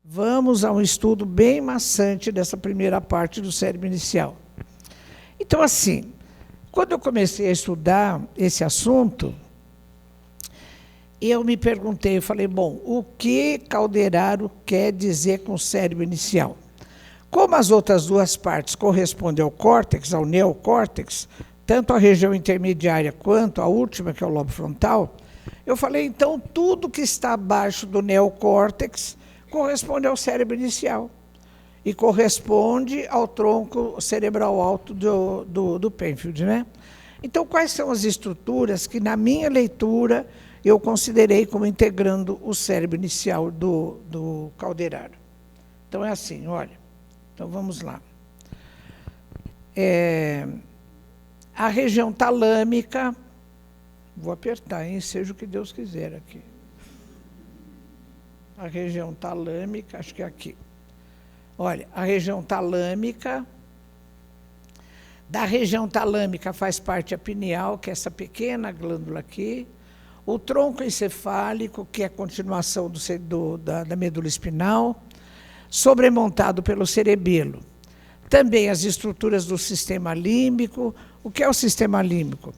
Vamos a um estudo bem maçante dessa primeira parte do cérebro inicial. Então, assim, quando eu comecei a estudar esse assunto, eu me perguntei, eu falei, bom, o que Calderaro quer dizer com o cérebro inicial? Como as outras duas partes correspondem ao córtex, ao neocórtex, tanto a região intermediária quanto a última, que é o lobo frontal, eu falei, então, tudo que está abaixo do neocórtex corresponde ao cérebro inicial e corresponde ao tronco cerebral alto do Penfield, né? Então, quais são as estruturas que, na minha leitura, eu considerei como integrando o cérebro inicial do Calderaro? Então, é assim, olha. Então, vamos lá. A região talâmica, vou apertar, hein? Seja o que Deus quiser aqui. A região talâmica, acho que é aqui. Olha, a região talâmica, da região talâmica faz parte a pineal, que é essa pequena glândula aqui, o tronco encefálico, que é a continuação da medula espinal, sobremontado pelo cerebelo. Também as estruturas do sistema límbico. O que é o sistema límbico?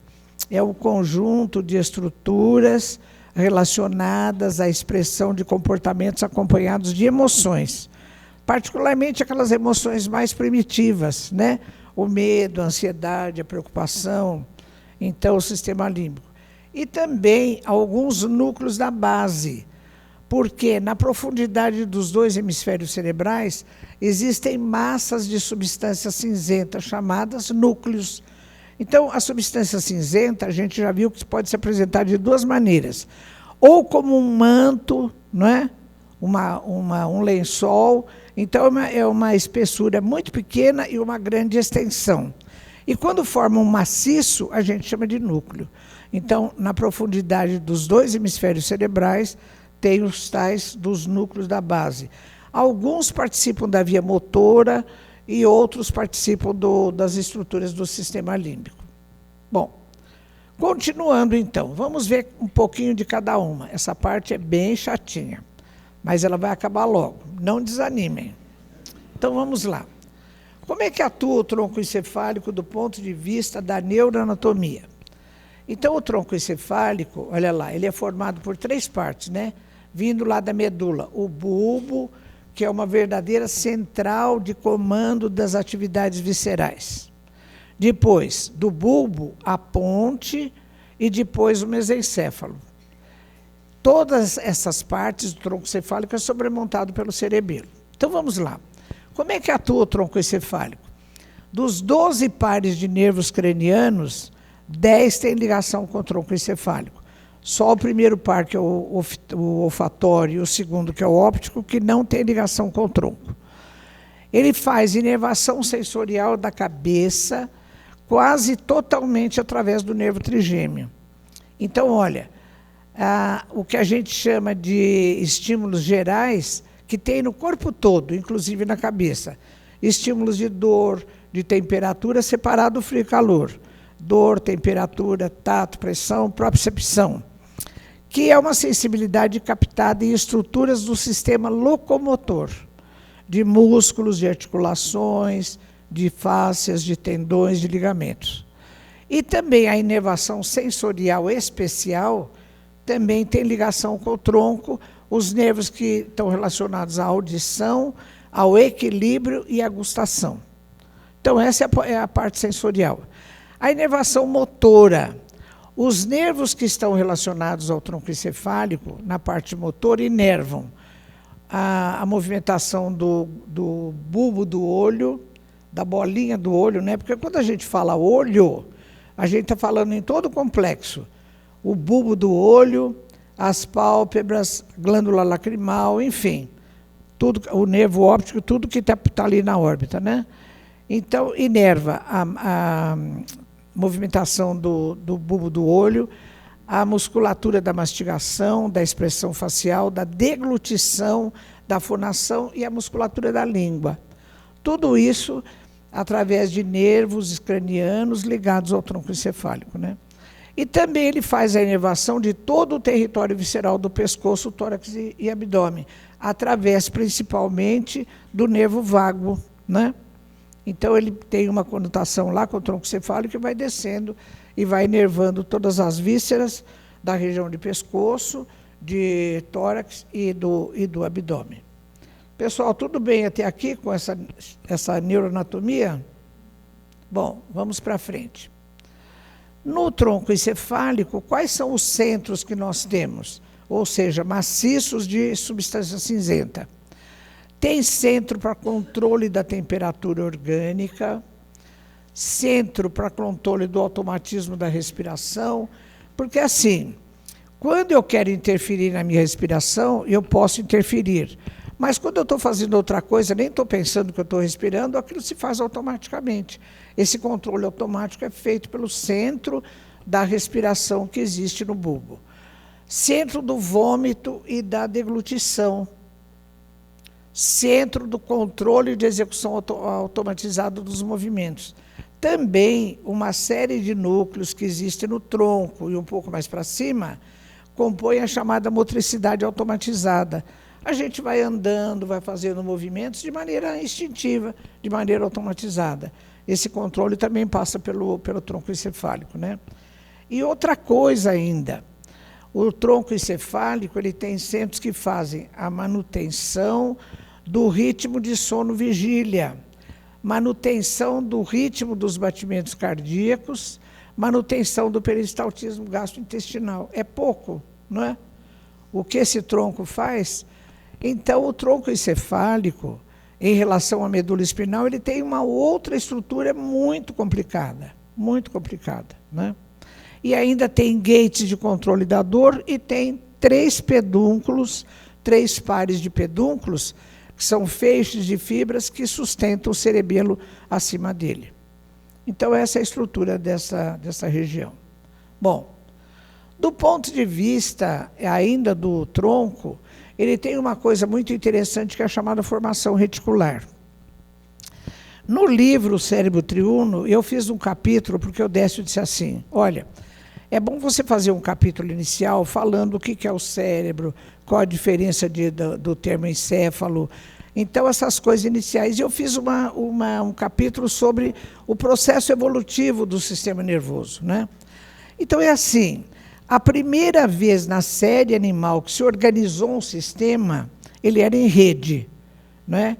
É o conjunto de estruturas relacionadas à expressão de comportamentos acompanhados de emoções, particularmente aquelas emoções mais primitivas, né? O medo, a ansiedade, a preocupação. Então, o sistema límbico. E também alguns núcleos da base, porque na profundidade dos dois hemisférios cerebrais existem massas de substância cinzenta chamadas núcleos. Então, a substância cinzenta, a gente já viu que pode se apresentar de duas maneiras. Ou como um manto, não é? Um lençol. Então, é uma espessura muito pequena e uma grande extensão. E quando forma um maciço, a gente chama de núcleo. Então, na profundidade dos dois hemisférios cerebrais, tem os tais dos núcleos da base. Alguns participam da via motora e outros participam das estruturas do sistema límbico. Bom, continuando então, vamos ver um pouquinho de cada uma. Essa parte é bem chatinha, mas ela vai acabar logo. Não desanimem. Então vamos lá. Como é que atua o tronco encefálico do ponto de vista da neuroanatomia? Então o tronco encefálico, olha lá, ele é formado por três partes, né? Vindo lá da medula, o bulbo, que é uma verdadeira central de comando das atividades viscerais. Depois, do bulbo, a ponte e depois o mesencéfalo. Todas essas partes do tronco encefálico é sobremontado pelo cerebelo. Então vamos lá. Como é que atua o tronco encefálico? Dos 12 pares de nervos cranianos, 10 têm ligação com o tronco encefálico. Só o primeiro par, que é o olfatório, e o segundo, que é o óptico, que não tem ligação com o tronco. Ele faz inervação sensorial da cabeça quase totalmente através do nervo trigêmeo. Então, olha, o que a gente chama de estímulos gerais, que tem no corpo todo, inclusive na cabeça. Estímulos de dor, de temperatura, separado do frio e calor. Dor, temperatura, tato, pressão, propriocepção, que é uma sensibilidade captada em estruturas do sistema locomotor, de músculos, de articulações, de fáscias, de tendões, de ligamentos. E também a inervação sensorial especial também tem ligação com o tronco, os nervos que estão relacionados à audição, ao equilíbrio e à gustação. Então, essa é a parte sensorial. A inervação motora. Os nervos que estão relacionados ao tronco encefálico, na parte motora, inervam a movimentação do bulbo do olho, da bolinha do olho, né? Porque quando a gente fala olho, a gente está falando em todo o complexo. O bulbo do olho, as pálpebras, glândula lacrimal, enfim, tudo, o nervo óptico, tudo que está ali na órbita, né? Então, inerva a movimentação do bulbo do olho, a musculatura da mastigação, da expressão facial, da deglutição, da fonação e a musculatura da língua. Tudo isso através de nervos cranianos ligados ao tronco encefálico, né? E também ele faz a inervação de todo o território visceral do pescoço, tórax e abdômen, através principalmente do nervo vago, né? Então ele tem uma conotação lá com o tronco cefálico que vai descendo e vai inervando todas as vísceras da região de pescoço, de tórax e do abdômen. Pessoal, tudo bem até aqui com essa neuroanatomia? Bom, vamos para frente. No tronco encefálico, quais são os centros que nós temos? Ou seja, maciços de substância cinzenta. Tem centro para controle da temperatura orgânica, centro para controle do automatismo da respiração, porque assim, quando eu quero interferir na minha respiração, eu posso interferir. Mas quando eu estou fazendo outra coisa, nem estou pensando que eu estou respirando, aquilo se faz automaticamente. Esse controle automático é feito pelo centro da respiração que existe no bulbo. Centro do vômito e da deglutição. Centro do controle de execução automatizado dos movimentos. Também uma série de núcleos que existem no tronco e um pouco mais para cima, compõem a chamada motricidade automatizada. A gente vai andando, vai fazendo movimentos de maneira instintiva, de maneira automatizada. Esse controle também passa pelo tronco encefálico, né? E outra coisa ainda, o tronco encefálico ele tem centros que fazem a manutenção do ritmo de sono-vigília, manutenção do ritmo dos batimentos cardíacos, manutenção do peristaltismo gastrointestinal. É pouco, não é? O que esse tronco faz? Então, o tronco encefálico, em relação à medula espinhal, ele tem uma outra estrutura muito complicada, né? E ainda tem gates de controle da dor e tem 3 pedúnculos, 3 pares de pedúnculos, que são feixes de fibras que sustentam o cerebelo acima dele. Então, essa é a estrutura dessa região. Bom, do ponto de vista ainda do tronco, ele tem uma coisa muito interessante que é a chamada formação reticular. No livro Cérebro Triuno, eu fiz um capítulo, porque o Décio disse assim, olha, é bom você fazer um capítulo inicial falando o que é o cérebro, qual a diferença do termo encéfalo. Então, essas coisas iniciais. Eu fiz um capítulo sobre o processo evolutivo do sistema nervoso, né? Então, é assim, a primeira vez na série animal que se organizou um sistema, ele era em rede, né?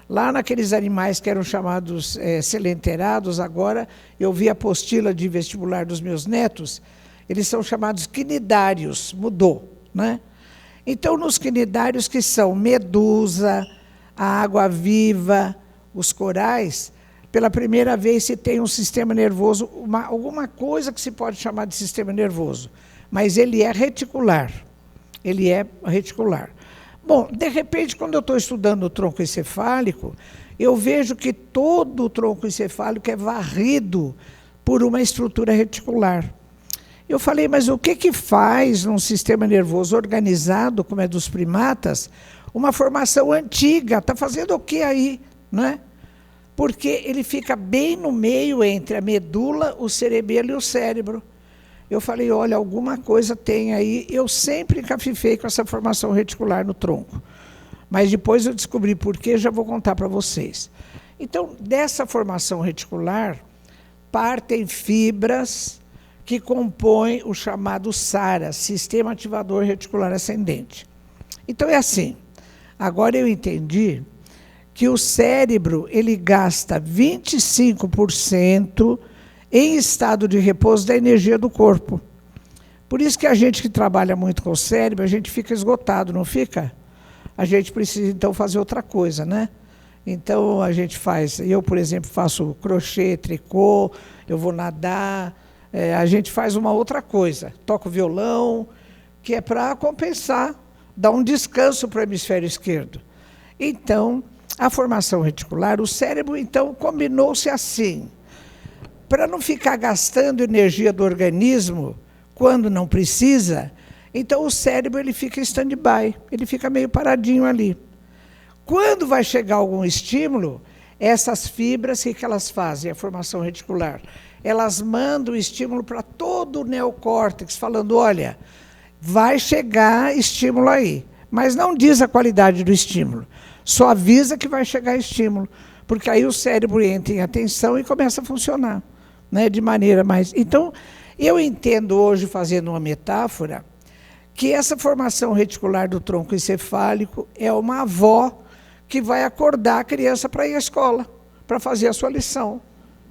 Lá naqueles animais que eram chamados selenterados, agora eu vi a apostila de vestibular dos meus netos, eles são chamados quinidários, mudou, né? Então, nos quinidários, que são medusa, a água-viva, os corais, pela primeira vez se tem um sistema nervoso, alguma coisa que se pode chamar de sistema nervoso, mas ele é reticular. Ele é reticular. Bom, de repente, quando eu estou estudando o tronco encefálico, eu vejo que todo o tronco encefálico é varrido por uma estrutura reticular. Eu falei, mas o que faz num sistema nervoso organizado, como é dos primatas, uma formação antiga? Está fazendo o que aí? Né? Porque ele fica bem no meio entre a medula, o cerebelo e o cérebro. Eu falei, olha, alguma coisa tem aí. Eu sempre encafifei com essa formação reticular no tronco. Mas depois eu descobri por quê, já vou contar para vocês. Então, dessa formação reticular, partem fibras que compõem o chamado SARA, Sistema Ativador Reticular Ascendente. Então, é assim, agora eu entendi que o cérebro ele gasta 25% em estado de repouso da energia do corpo. Por isso que a gente que trabalha muito com o cérebro, a gente fica esgotado, não fica? A gente precisa, então, fazer outra coisa, né? Então, a gente faz, eu, por exemplo, faço crochê, tricô, eu vou nadar, a gente faz uma outra coisa, toco violão, que é para compensar, dar um descanso para o hemisfério esquerdo. Então, a formação reticular, o cérebro, então, combinou-se assim, para não ficar gastando energia do organismo quando não precisa, então o cérebro ele fica em stand-by, ele fica meio paradinho ali. Quando vai chegar algum estímulo, essas fibras, o que elas fazem? A formação reticular. elas mandam estímulo para todo o neocórtex, falando, olha, vai chegar estímulo aí. Mas não diz a qualidade do estímulo, só avisa que vai chegar estímulo, porque aí o cérebro entra em atenção e começa a funcionar, né, de maneira mais... Então, eu entendo hoje, fazendo uma metáfora, que essa formação reticular do tronco encefálico é uma avó que vai acordar a criança para ir à escola, para fazer a sua lição,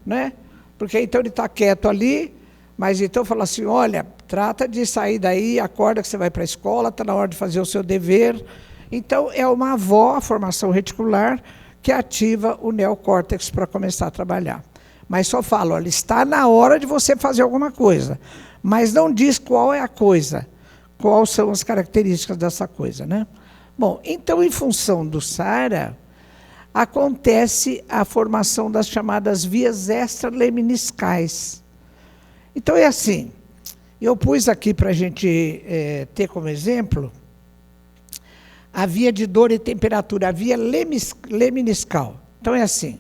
né? Porque então ele está quieto ali, mas então fala assim, olha, trata de sair daí, acorda que você vai para a escola, está na hora de fazer o seu dever. Então, é uma avó, a formação reticular, que ativa o neocórtex para começar a trabalhar. Mas só fala, olha, está na hora de você fazer alguma coisa, mas não diz qual é a coisa, quais são as características dessa coisa, né? Bom, então, em função do SARA, acontece a formação das chamadas vias extraleminiscais. Então, é assim, eu pus aqui para a gente ter como exemplo a via de dor e temperatura, a via leminiscal. Então, é assim,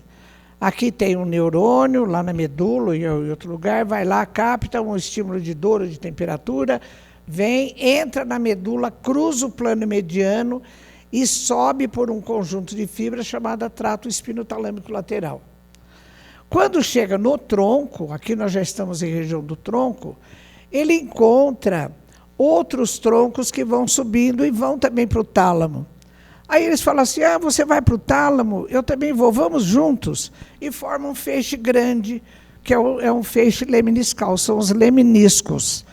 aqui tem um neurônio, lá na medula, em outro lugar, vai lá, capta um estímulo de dor ou de temperatura, vem, entra na medula, cruza o plano mediano e sobe por um conjunto de fibras chamada trato espinotalâmico lateral. Quando chega no tronco, aqui nós já estamos em região do tronco, ele encontra outros troncos que vão subindo e vão também para o tálamo. Aí eles falam assim, você vai para o tálamo, eu também vou, vamos juntos. E formam um feixe grande, que é um feixe leminiscal, são os leminiscos.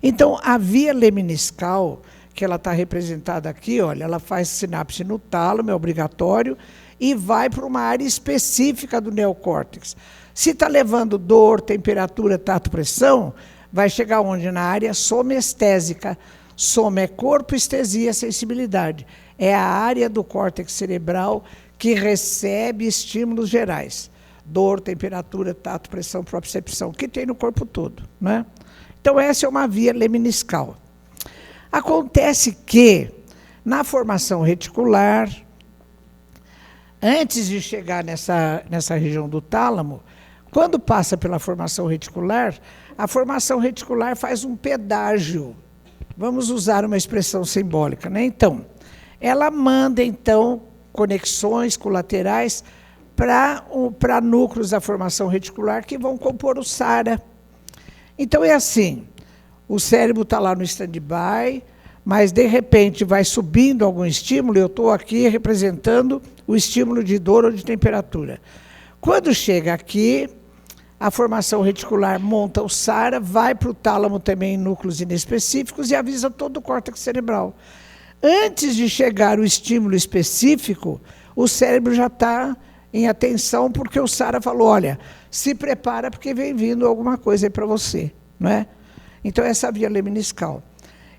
Então, a via leminiscal, que ela está representada aqui, olha, ela faz sinapse no tálamo, é obrigatório, e vai para uma área específica do neocórtex. Se está levando dor, temperatura, tato, pressão, vai chegar onde? Na área somestésica. Soma é corpo, estesia, sensibilidade. É a área do córtex cerebral que recebe estímulos gerais. Dor, temperatura, tato, pressão, propriocepção, que tem no corpo todo, né? Então, essa é uma via leminiscal. Acontece que, na formação reticular, antes de chegar nessa região do tálamo, quando passa pela formação reticular, a formação reticular faz um pedágio. Vamos usar uma expressão simbólica, né? Então, ela manda, então, conexões colaterais para núcleos da formação reticular que vão compor o SARA. Então, é assim, o cérebro está lá no stand-by, mas, de repente, vai subindo algum estímulo, eu estou aqui representando o estímulo de dor ou de temperatura. Quando chega aqui, a formação reticular monta o SARA, vai para o tálamo também em núcleos inespecíficos e avisa todo o córtex cerebral. Antes de chegar o estímulo específico, o cérebro já está em atenção, porque o SARA falou, olha, se prepara porque vem vindo alguma coisa aí para você, não é? Então, essa via leminiscal.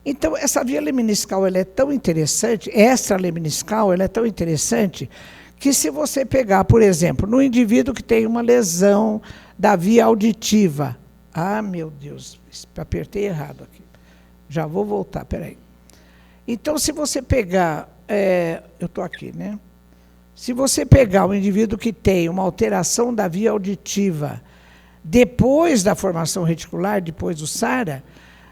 Então, essa via leminiscal, ela é tão interessante, extraleminiscal, ela é tão interessante, que se você pegar, por exemplo, no indivíduo que tem uma lesão da via auditiva, meu Deus, apertei errado aqui, já vou voltar, peraí. Então, se você pegar, eu estou aqui, né? Se você pegar um indivíduo que tem uma alteração da via auditiva depois da formação reticular, depois do SARA,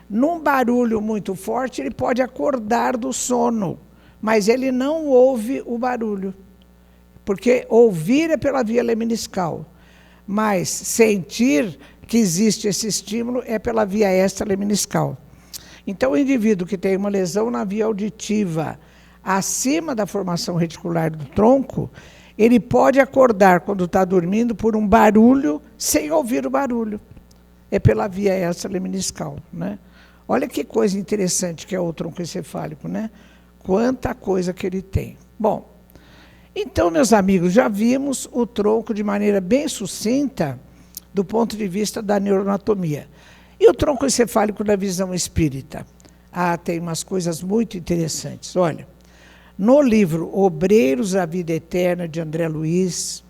num barulho muito forte, ele pode acordar do sono, mas ele não ouve o barulho, porque ouvir é pela via leminiscal, mas sentir que existe esse estímulo é pela via extraleminiscal. Então, o indivíduo que tem uma lesão na via auditiva acima da formação reticular do tronco, ele pode acordar quando está dormindo por um barulho sem ouvir o barulho. É pela via extraleminiscal, né? Olha que coisa interessante que é o tronco encefálico, né? Quanta coisa que ele tem. Bom, então, meus amigos, já vimos o tronco de maneira bem sucinta do ponto de vista da neuroanatomia. E o tronco encefálico da visão espírita? Tem umas coisas muito interessantes. Olha, no livro Obreiros da Vida Eterna, de André Luiz,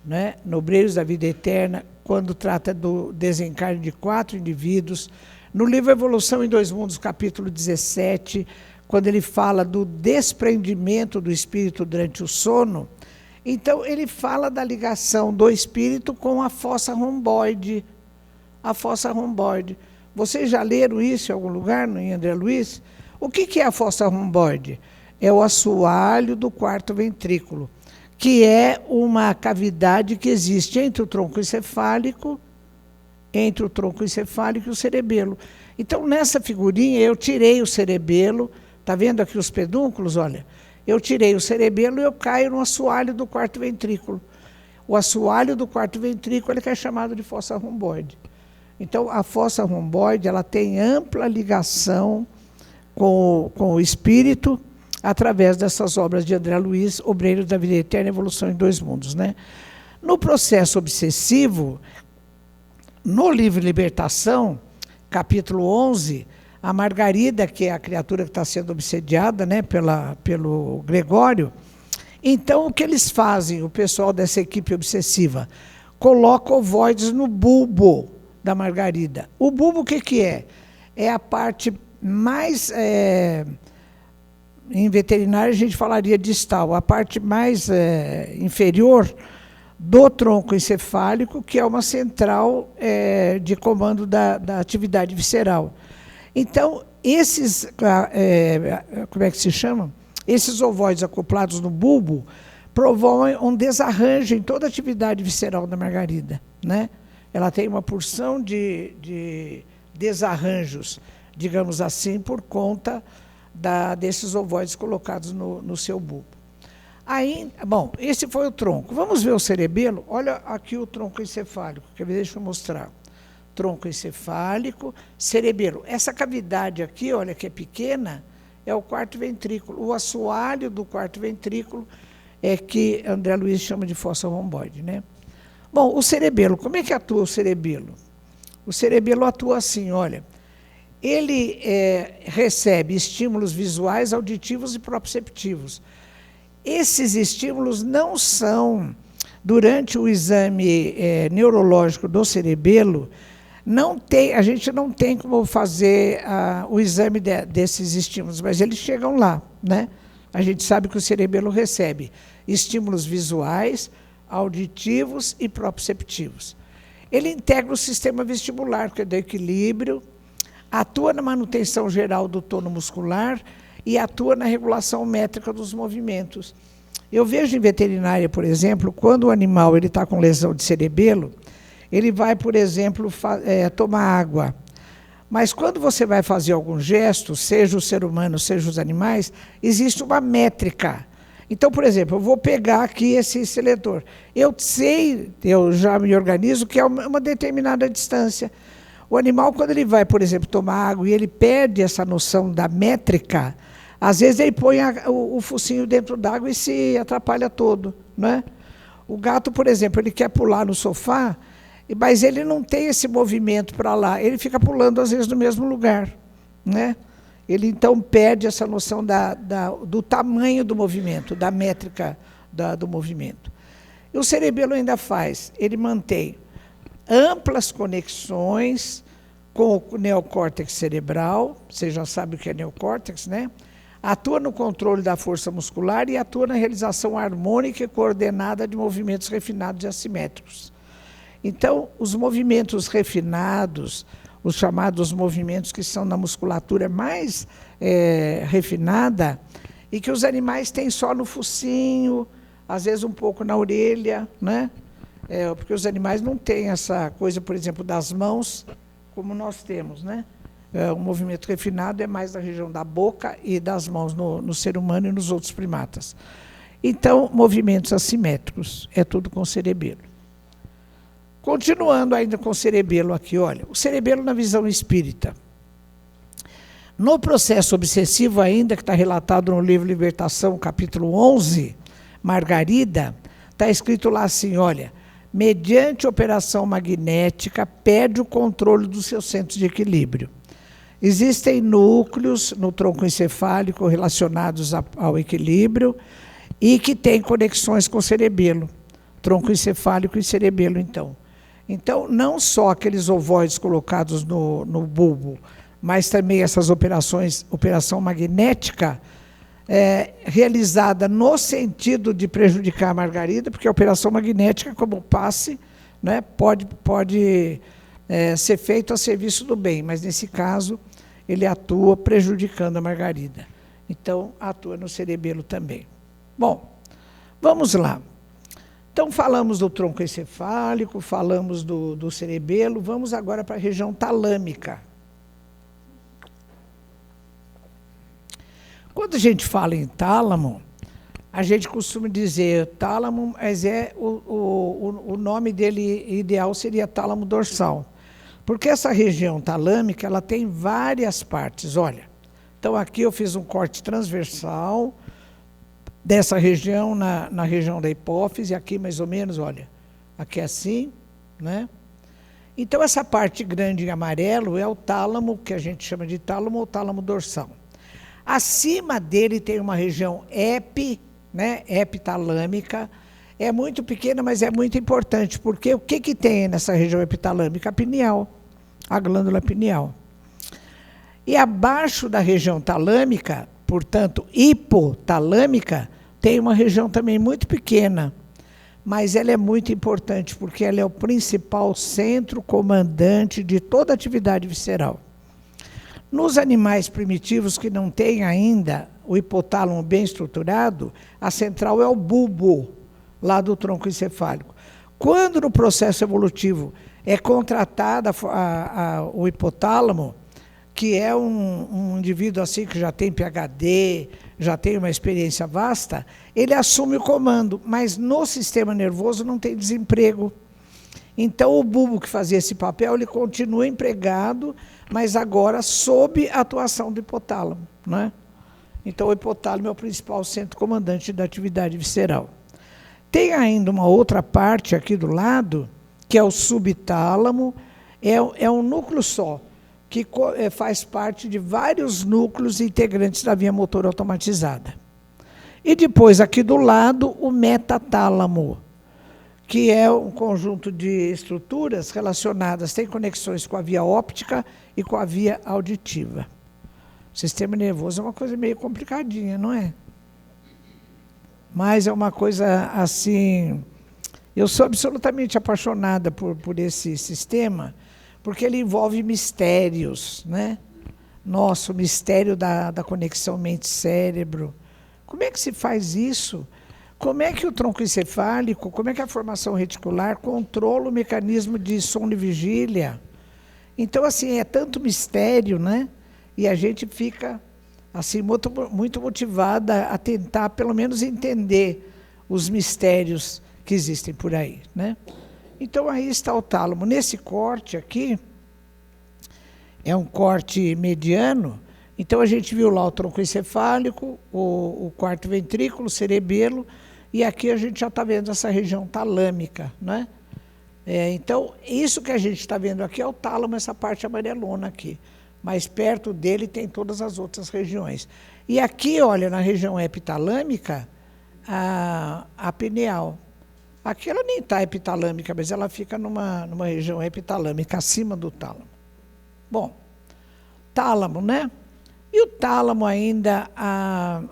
né? No Obreiros da Vida Eterna, quando trata do desencarne de 4 indivíduos, no livro Evolução em 2 Mundos, capítulo 17, quando ele fala do desprendimento do espírito durante o sono, então ele fala da ligação do espírito com a fossa romboide, a fossa romboide. Vocês já leram isso em algum lugar, em André Luiz? O que é a fossa romboide? É o assoalho do quarto ventrículo, que é uma cavidade que existe entre o tronco encefálico e o cerebelo. Então, nessa figurinha, eu tirei o cerebelo, está vendo aqui os pedúnculos? Olha, eu tirei o cerebelo e eu caio no assoalho do quarto ventrículo. O assoalho do quarto ventrículo é que é chamado de fossa romboide. Então, a fossa romboide ela tem ampla ligação com o espírito, através dessas obras de André Luiz, Obreiros da Vida Eterna, Evolução em Dois Mundos, né? No processo obsessivo, no livro Libertação, capítulo 11, a Margarida, que é a criatura que está sendo obsediada, né, pelo Gregório, então o que eles fazem, o pessoal dessa equipe obsessiva? Coloca ovoides no bulbo da Margarida. O bulbo o que é? É a parte mais... em veterinário a gente falaria distal, a parte mais inferior do tronco encefálico, que é uma central de comando da atividade visceral. Então, esses, como é que se chama? Esses ovoides acoplados no bulbo promovem um desarranjo em toda a atividade visceral da Margarida, né? Ela tem uma porção de desarranjos, digamos assim, por conta desses ovoides colocados no seu bulbo. Aí, bom, esse foi o tronco. Vamos ver o cerebelo? Olha aqui o tronco encefálico. Quer ver? Deixa eu mostrar. Tronco encefálico, cerebelo. Essa cavidade aqui, olha, que é pequena, é o quarto ventrículo. O assoalho do quarto ventrículo é que André Luiz chama de fossa romboide, né? Bom, o cerebelo. Como é que atua o cerebelo? O cerebelo atua assim, olha. Ele recebe estímulos visuais, auditivos e proprioceptivos. Esses estímulos não são, durante o exame neurológico do cerebelo, a gente não tem como fazer o exame desses estímulos, mas eles chegam lá, né? A gente sabe que o cerebelo recebe estímulos visuais, auditivos e proprioceptivos. Ele integra o sistema vestibular, que é do equilíbrio, atua na manutenção geral do tono muscular e atua na regulação métrica dos movimentos. Eu vejo em veterinária, por exemplo, quando o animal está com lesão de cerebelo, ele vai, por exemplo, tomar água. Mas quando você vai fazer algum gesto, seja o ser humano, seja os animais, existe uma métrica. Então, por exemplo, eu vou pegar aqui esse seletor. Eu já me organizo que é uma determinada distância. O animal, quando ele vai, por exemplo, tomar água e ele perde essa noção da métrica, às vezes ele põe o focinho dentro d'água e se atrapalha todo, né? O gato, por exemplo, ele quer pular no sofá, mas ele não tem esse movimento para lá, ele fica pulando às vezes no mesmo lugar, né? Ele então perde essa noção do tamanho do movimento, da métrica do movimento. E o cerebelo ainda ele mantém amplas conexões com o neocórtex cerebral, você já sabe o que é neocórtex, né? Atua no controle da força muscular e atua na realização harmônica e coordenada de movimentos refinados e assimétricos. Então, os movimentos refinados, os chamados movimentos que são na musculatura mais refinada, e que os animais têm só no focinho, às vezes um pouco na orelha, né? Porque os animais não têm essa coisa, por exemplo, das mãos, como nós temos, né? O movimento refinado é mais na região da boca e das mãos no ser humano e nos outros primatas. Então, movimentos assimétricos, é tudo com cerebelo. Continuando ainda com o cerebelo aqui, olha, o cerebelo na visão espírita. No processo obsessivo ainda, que está relatado no livro Libertação, capítulo 11, Margarida, está escrito lá assim, olha, mediante operação magnética, perde o controle dos seus centros de equilíbrio. Existem núcleos no tronco encefálico relacionados ao equilíbrio e que têm conexões com o cerebelo, tronco encefálico e cerebelo, então. Então, não só aqueles ovoides colocados no bulbo, mas também essas operação magnética, realizada no sentido de prejudicar a Margarida, porque a operação magnética, como passe, né, pode ser feito a serviço do bem, mas nesse caso ele atua prejudicando a margarida. Então, atua no cerebelo também. Bom, vamos lá. Então, falamos do tronco encefálico, falamos do cerebelo, vamos agora para a região talâmica. Quando a gente fala em tálamo, a gente costuma dizer tálamo, mas o nome dele ideal seria tálamo dorsal. Porque essa região talâmica, ela tem várias partes, olha. Então, aqui eu fiz um corte transversal dessa região na região da hipófise, aqui mais ou menos, olha, aqui assim, né? Então, essa parte grande em amarelo é o tálamo, que a gente chama de tálamo ou tálamo dorsal. Acima dele tem uma região epitalâmica, é muito pequena, mas é muito importante, porque o que tem nessa região epitalâmica? A pineal, a glândula pineal. E abaixo da região talâmica, portanto, hipotalâmica, tem uma região também muito pequena, mas ela é muito importante, porque ela é o principal centro comandante de toda a atividade visceral. Nos animais primitivos que não têm ainda o hipotálamo bem estruturado, a central é o bulbo, lá do tronco encefálico. Quando no processo evolutivo é contratado o hipotálamo, que é um indivíduo assim que já tem PhD, já tem uma experiência vasta, ele assume o comando, mas no sistema nervoso não tem desemprego. Então o bulbo que fazia esse papel, ele continua empregado, mas agora sob a atuação do hipotálamo, né? Então o hipotálamo é o principal centro comandante da atividade visceral. Tem ainda uma outra parte aqui do lado, que é o subtálamo, é um núcleo só, que faz parte de vários núcleos integrantes da via motora automatizada. E depois, aqui do lado, o metatálamo, que é um conjunto de estruturas relacionadas, tem conexões com a via óptica e com a via auditiva. O sistema nervoso é uma coisa meio complicadinha, não é? Mas é uma coisa assim... Eu sou absolutamente apaixonada por esse sistema, porque ele envolve mistérios, né? Nossa, o mistério da conexão mente-cérebro. Como é que se faz isso? Como é que o tronco encefálico, como é que a formação reticular controla o mecanismo de sono e vigília? Então, assim, é tanto mistério, né? E a gente fica, assim, muito motivada a tentar, pelo menos, entender os mistérios que existem por aí, né? Então, aí está o tálamo. Nesse corte aqui, é um corte mediano, então a gente viu lá o tronco encefálico, o quarto ventrículo, o cerebelo, e aqui a gente já está vendo essa região talâmica, né? Então, isso que a gente está vendo aqui é o tálamo, essa parte amarelona aqui. Mas perto dele tem todas as outras regiões. E aqui, olha, na região epitalâmica, a pineal. Aqui ela nem está epitalâmica, mas ela fica numa região epitalâmica, acima do tálamo. Bom, tálamo, né? E o tálamo ainda,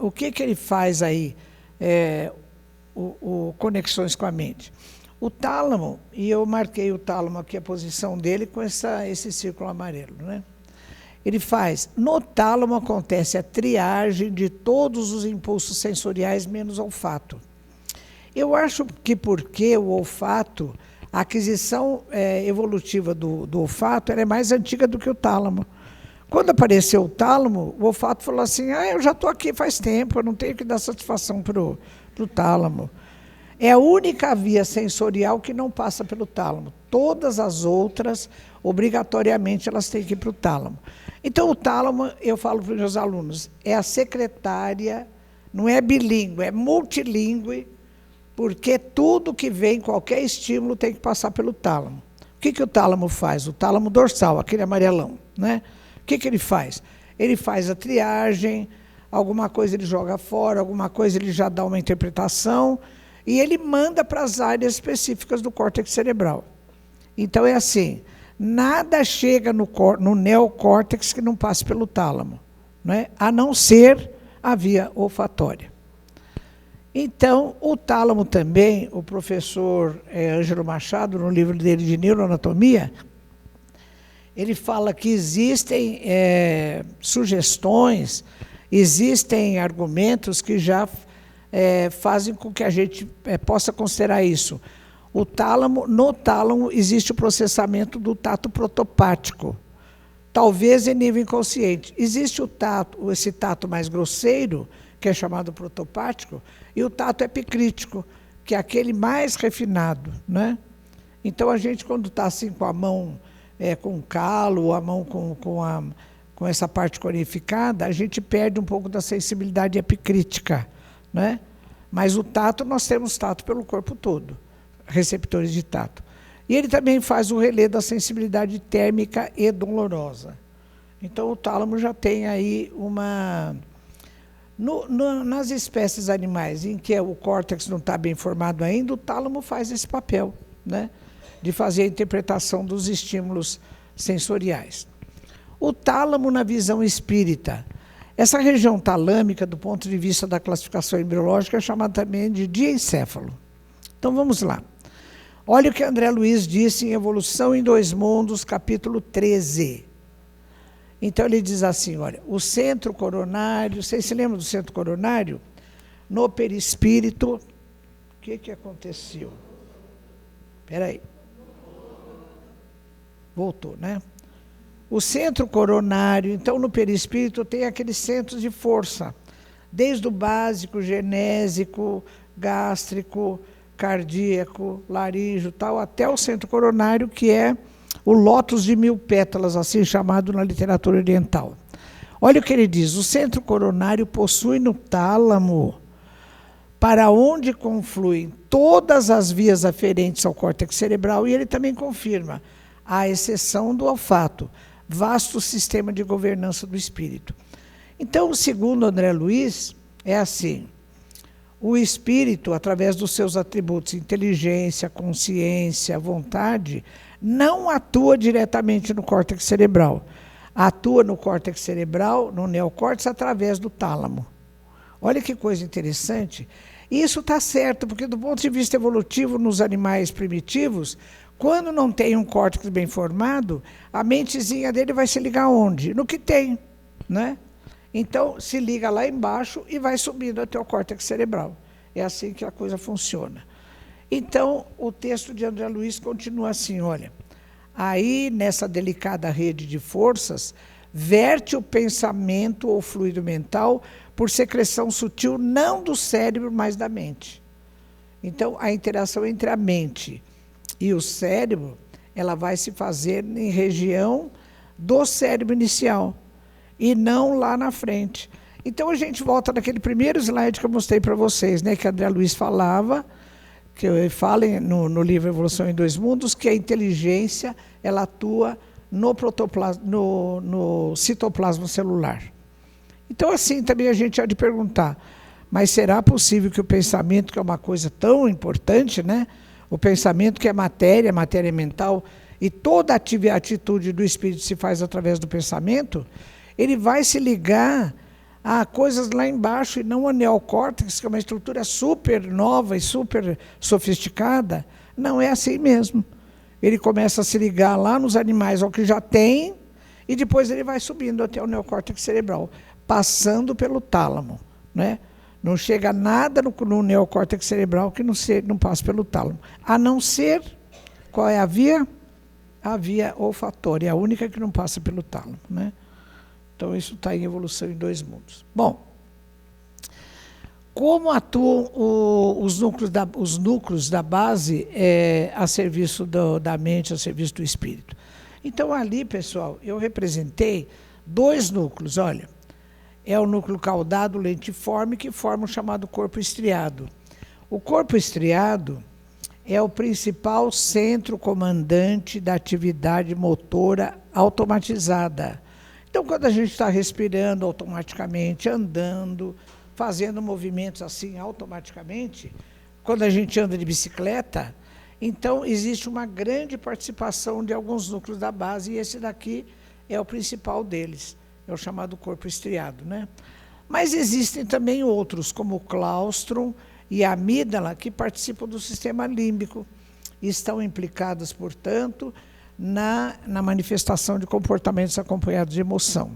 o que ele faz aí? Conexões com a mente. O tálamo, e eu marquei o tálamo aqui, a posição dele, com esse círculo amarelo, né? Ele faz, no tálamo acontece a triagem de todos os impulsos sensoriais, menos olfato. Eu acho que porque o olfato, a aquisição evolutiva do olfato, ela é mais antiga do que o tálamo. Quando apareceu o tálamo, o olfato falou assim, eu já estou aqui faz tempo, eu não tenho que dar satisfação para o tálamo. É a única via sensorial que não passa pelo tálamo. Todas as outras, obrigatoriamente, elas têm que ir para o tálamo. Então, o tálamo, eu falo para os meus alunos, é a secretária, não é bilíngue, é multilíngue, porque tudo que vem, qualquer estímulo, tem que passar pelo tálamo. O que o tálamo faz? O tálamo dorsal, aquele amarelão, né? O que ele faz? Ele faz a triagem, alguma coisa ele joga fora, alguma coisa ele já dá uma interpretação, e ele manda para as áreas específicas do córtex cerebral. Então, é assim, nada chega no neocórtex que não passe pelo tálamo, né? A não ser a via olfatória. Então, o tálamo também, o professor Ângelo Machado, no livro dele de neuroanatomia, ele fala que existem sugestões, existem argumentos que já fazem com que a gente possa considerar isso. No tálamo existe o processamento do tato protopático, talvez em nível inconsciente. Existe esse tato mais grosseiro, que é chamado protopático, e o tato epicrítico, que é aquele mais refinado, né? Então, a gente, quando está assim com a mão com calo, ou a mão com essa parte corificada, a gente perde um pouco da sensibilidade epicrítica, né? Mas o tato, nós temos tato pelo corpo todo, receptores de tato. E ele também faz o relé da sensibilidade térmica e dolorosa. Então, o tálamo já tem aí uma... nas espécies animais em que o córtex não está bem formado ainda, o tálamo faz esse papel, né? De fazer a interpretação dos estímulos sensoriais. O tálamo na visão espírita. Essa região talâmica, do ponto de vista da classificação embriológica, é chamada também de diencéfalo. Então, vamos lá. Olha o que André Luiz disse em Evolução em Dois Mundos, capítulo 13. Então, ele diz assim, olha, o centro coronário, vocês se lembram do centro coronário? No perispírito, o que aconteceu? Espera aí. Voltou, né? O centro coronário, então, no perispírito, tem aqueles centros de força, desde o básico, genésico, gástrico, cardíaco, laríngeo, tal, até o centro coronário, que é o lótus de 1000 pétalas, assim chamado na literatura oriental. Olha o que ele diz, o centro coronário possui no tálamo, para onde confluem todas as vias aferentes ao córtex cerebral, e ele também confirma, à exceção do olfato, vasto sistema de governança do espírito. Então, segundo André Luiz, é assim, o espírito, através dos seus atributos, inteligência, consciência, vontade, não atua diretamente no córtex cerebral. Atua no córtex cerebral, no neocórtex, através do tálamo. Olha que coisa interessante. Isso está certo, porque do ponto de vista evolutivo, nos animais primitivos, quando não tem um córtex bem formado, a mentezinha dele vai se ligar onde? No que tem, né? Então, se liga lá embaixo e vai subindo até o córtex cerebral. É assim que a coisa funciona. Então, o texto de André Luiz continua assim, olha, aí nessa delicada rede de forças, verte o pensamento ou fluido mental por secreção sutil, não do cérebro, mas da mente. Então, a interação entre a mente e o cérebro, ela vai se fazer em região do cérebro inicial, e não lá na frente. Então, a gente volta naquele primeiro slide que eu mostrei para vocês, né, que André Luiz falava, que eu falo no livro Evolução em Dois Mundos, que a inteligência ela atua no citoplasma celular. Então, assim, também a gente há de perguntar, mas será possível que o pensamento, que é uma coisa tão importante, né? O pensamento que é matéria mental, e toda a atitude do espírito se faz através do pensamento, ele vai se ligar a coisas lá embaixo, e não ao neocórtex, que é uma estrutura super nova e super sofisticada. Não é assim mesmo. Ele começa a se ligar lá nos animais ao que já tem, e depois ele vai subindo até o neocórtex cerebral, passando pelo tálamo, né? Não chega nada no neocórtex cerebral que não passe pelo tálamo. A não ser, qual é a via? A via olfatória, a única que não passa pelo tálamo, né? Então, isso está em Evolução em Dois Mundos. Bom, como atuam os núcleos da base a serviço da mente, a serviço do espírito? Então, ali, pessoal, eu representei 2 núcleos, olha. É o núcleo caudado lentiforme, que forma o chamado corpo estriado. O corpo estriado é o principal centro comandante da atividade motora automatizada. Então, quando a gente está respirando automaticamente, andando, fazendo movimentos assim automaticamente, quando a gente anda de bicicleta, então existe uma grande participação de alguns núcleos da base, e esse daqui é o principal deles. É o chamado corpo estriado, né? Mas existem também outros, como o claustrum e a amígdala, que participam do sistema límbico. E estão implicadas, portanto, na manifestação de comportamentos acompanhados de emoção.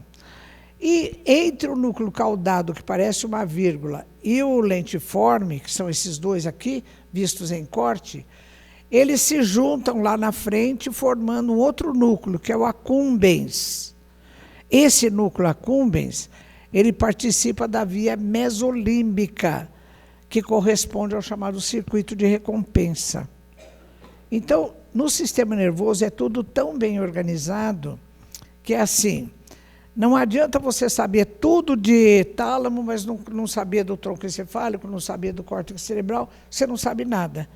E entre o núcleo caudado, que parece uma vírgula, e o lentiforme, que são esses dois aqui, vistos em corte, eles se juntam lá na frente, formando um outro núcleo, que é o accumbens. Esse núcleo accumbens, ele participa da via mesolímbica, que corresponde ao chamado circuito de recompensa. Então, no sistema nervoso é tudo tão bem organizado que é assim, não adianta você saber tudo de tálamo, mas não saber do tronco encefálico, não saber do córtex cerebral, você não sabe nada.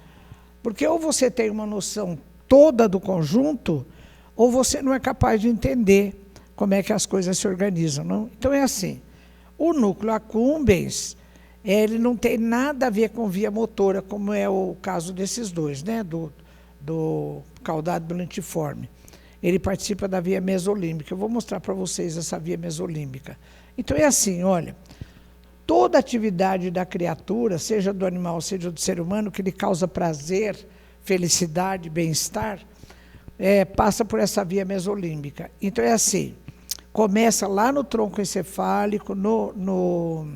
Porque ou você tem uma noção toda do conjunto, ou você não é capaz de entender como é que as coisas se organizam. Não? Então é assim, o núcleo accumbens, ele não tem nada a ver com via motora, como é o caso desses dois, né? do caudado do lentiforme. Ele participa da via mesolímbica. Eu vou mostrar para vocês essa via mesolímbica. Então é assim, olha, toda atividade da criatura, seja do animal, seja do ser humano, que lhe causa prazer, felicidade, bem-estar, passa por essa via mesolímbica. Então é assim, começa lá no tronco encefálico, no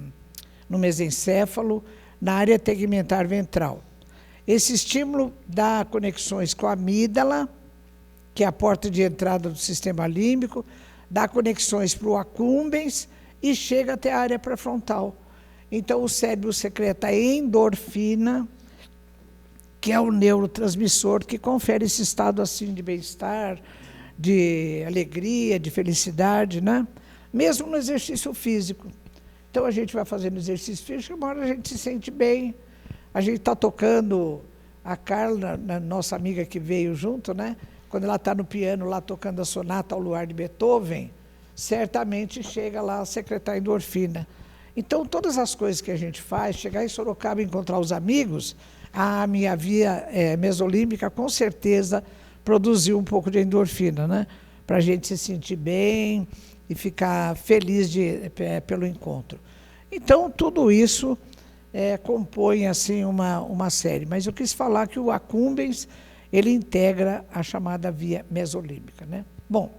mesencéfalo, na área tegmentar ventral. Esse estímulo dá conexões com a amígdala, que é a porta de entrada do sistema límbico, dá conexões para o accumbens e chega até a área pré-frontal. Então, o cérebro secreta endorfina, que é o neurotransmissor que confere esse estado assim de bem-estar, de alegria, de felicidade, né? Mesmo no exercício físico. Então, a gente vai fazendo exercício físico, uma hora a gente se sente bem. A gente está tocando, a Carla, a nossa amiga que veio junto, né? Quando ela está no piano lá tocando a sonata ao luar de Beethoven, certamente chega lá a secretar endorfina. Então, todas as coisas que a gente faz, chegar em Sorocaba e encontrar os amigos, a minha via mesolímbica com certeza produziu um pouco de endorfina, né? Para a gente se sentir bem e ficar feliz pelo encontro. Então, tudo isso compõe assim, uma série. Mas eu quis falar que o accumbens, ele integra a chamada via mesolímbica, né? Bom,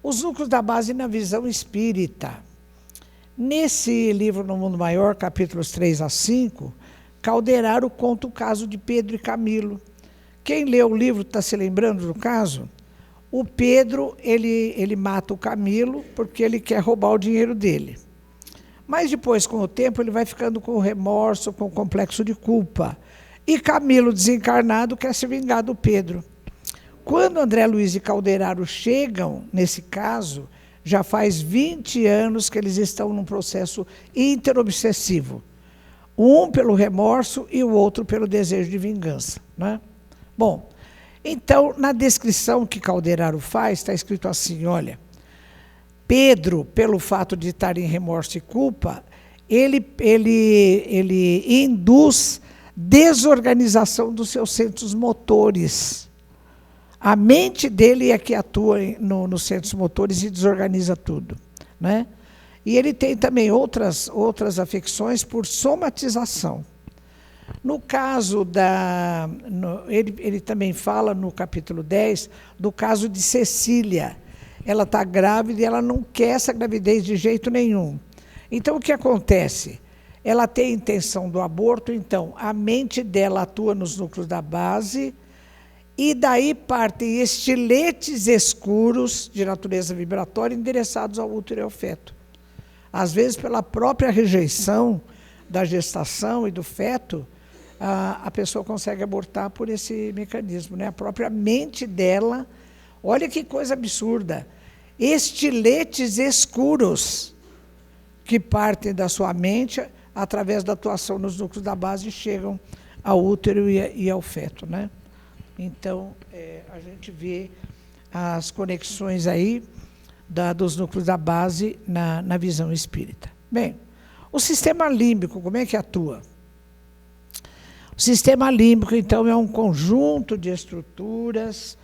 os núcleos da base na visão espírita. Nesse livro No Mundo Maior, capítulos 3 a 5, Calderaro conta o caso de Pedro e Camilo. Quem lê o livro está se lembrando do caso? O Pedro, ele mata o Camilo porque ele quer roubar o dinheiro dele. Mas depois, com o tempo, ele vai ficando com remorso, com complexo de culpa. E Camilo, desencarnado, quer se vingar do Pedro. Quando André Luiz e Calderaro chegam nesse caso, já faz 20 anos que eles estão num processo interobsessivo. Um pelo remorso e o outro pelo desejo de vingança, né? Bom, então, na descrição que Calderaro faz, está escrito assim, olha, Pedro, pelo fato de estar em remorso e culpa, ele induz desorganização dos seus centros motores. A mente dele é que atua nos centros motores e desorganiza tudo, né? E ele tem também outras afecções por somatização. No caso ele também fala no capítulo 10 do caso de Cecília. Ela está grávida e ela não quer essa gravidez de jeito nenhum. Então, o que acontece? Ela tem a intenção do aborto, então a mente dela atua nos núcleos da base e daí partem estiletes escuros de natureza vibratória endereçados ao útero e ao feto. Às vezes, pela própria rejeição da gestação e do feto, a pessoa consegue abortar por esse mecanismo, né? A própria mente dela, olha que coisa absurda, estiletes escuros que partem da sua mente através da atuação nos núcleos da base chegam ao útero e ao feto, né? Então, a gente vê as conexões aí dos núcleos da base na visão espírita. Bem, o sistema límbico, como é que atua? O sistema límbico, então, é um conjunto de estruturas.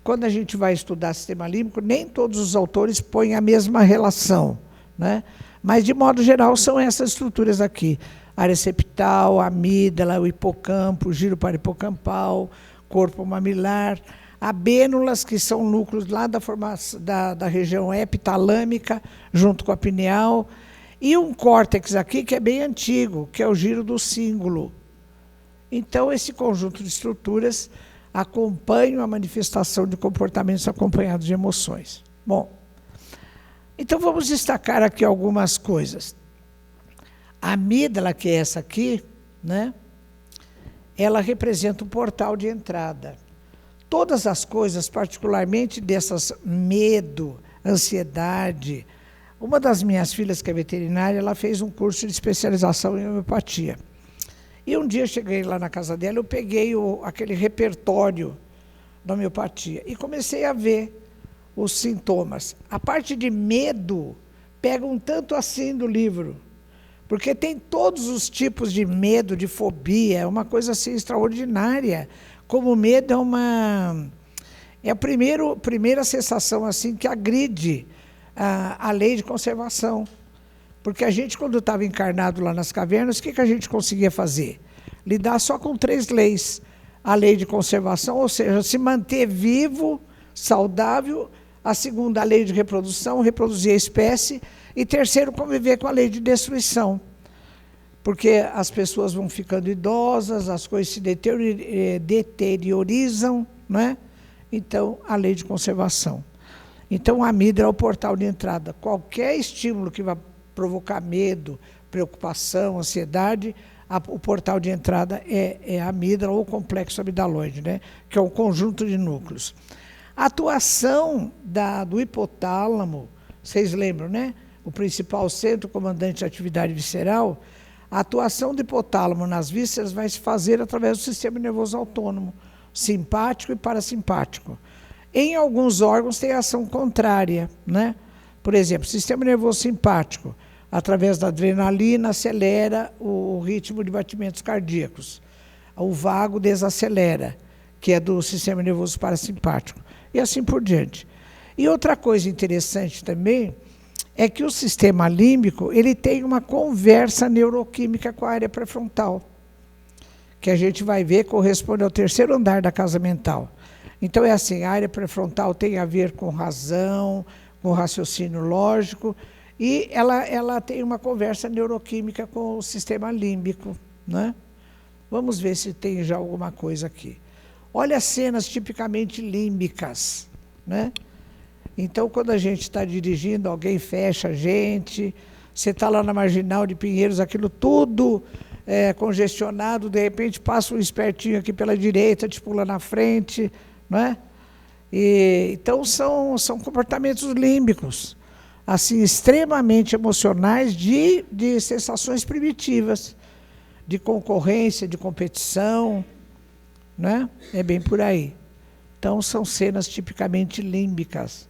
Quando a gente vai estudar sistema límbico, nem todos os autores põem a mesma relação, né? Mas, de modo geral, são essas estruturas aqui. Área septal, amígdala, o hipocampo, o giro parahipocampal, corpo mamilar, abênulas, que são núcleos lá da região epitalâmica, junto com a pineal, e um córtex aqui que é bem antigo, que é o giro do cíngulo. Então, esse conjunto de estruturas acompanham a manifestação de comportamentos acompanhados de emoções. Bom, então vamos destacar aqui algumas coisas. A amígdala, que é essa aqui, né, ela representa um portal de entrada. Todas as coisas, particularmente dessas medo, ansiedade. Uma das minhas filhas, que é veterinária, ela fez um curso de especialização em homeopatia. E um dia eu cheguei lá na casa dela, eu peguei aquele repertório da homeopatia e comecei a ver os sintomas. A parte de medo pega um tanto assim do livro, porque tem todos os tipos de medo, de fobia, é uma coisa assim extraordinária. Como o medo é a primeira sensação assim que agride a lei de conservação. Porque a gente, quando estava encarnado lá nas cavernas, o que a gente conseguia fazer? Lidar só com 3 leis. A lei de conservação, ou seja, se manter vivo, saudável. A segunda, a lei de reprodução, reproduzir a espécie. E terceiro, conviver com a lei de destruição. Porque as pessoas vão ficando idosas, as coisas se deteriorizam, né? Então, a lei de conservação. Então, a amígdala é o portal de entrada. Qualquer estímulo que vá provocar medo, preocupação, ansiedade, o portal de entrada é a amígdala ou o complexo amidaloide, né? Que é um conjunto de núcleos. A atuação do hipotálamo, vocês lembram, né? O principal centro comandante de atividade visceral. A atuação do hipotálamo nas vísceras vai se fazer através do sistema nervoso autônomo, simpático e parasimpático. Em alguns órgãos tem ação contrária, né? Por exemplo, o sistema nervoso simpático, através da adrenalina, acelera o ritmo de batimentos cardíacos. O vago desacelera, que é do sistema nervoso parasimpático. E assim por diante. E outra coisa interessante também é que o sistema límbico ele tem uma conversa neuroquímica com a área pré-frontal, que a gente vai ver corresponde ao 3º andar da casa mental. Então é assim, a área pré-frontal tem a ver com razão, com raciocínio lógico, e ela tem uma conversa neuroquímica com o sistema límbico, né? Vamos ver se tem já alguma coisa aqui. Olha as cenas tipicamente límbicas, né? Então, quando a gente está dirigindo, alguém fecha a gente, você está lá na Marginal de Pinheiros, aquilo tudo congestionado, de repente passa um espertinho aqui pela direita, te pula na frente, não é? Então, são comportamentos límbicos, assim, extremamente emocionais de sensações primitivas, de concorrência, de competição, né? É bem por aí. Então, são cenas tipicamente límbicas.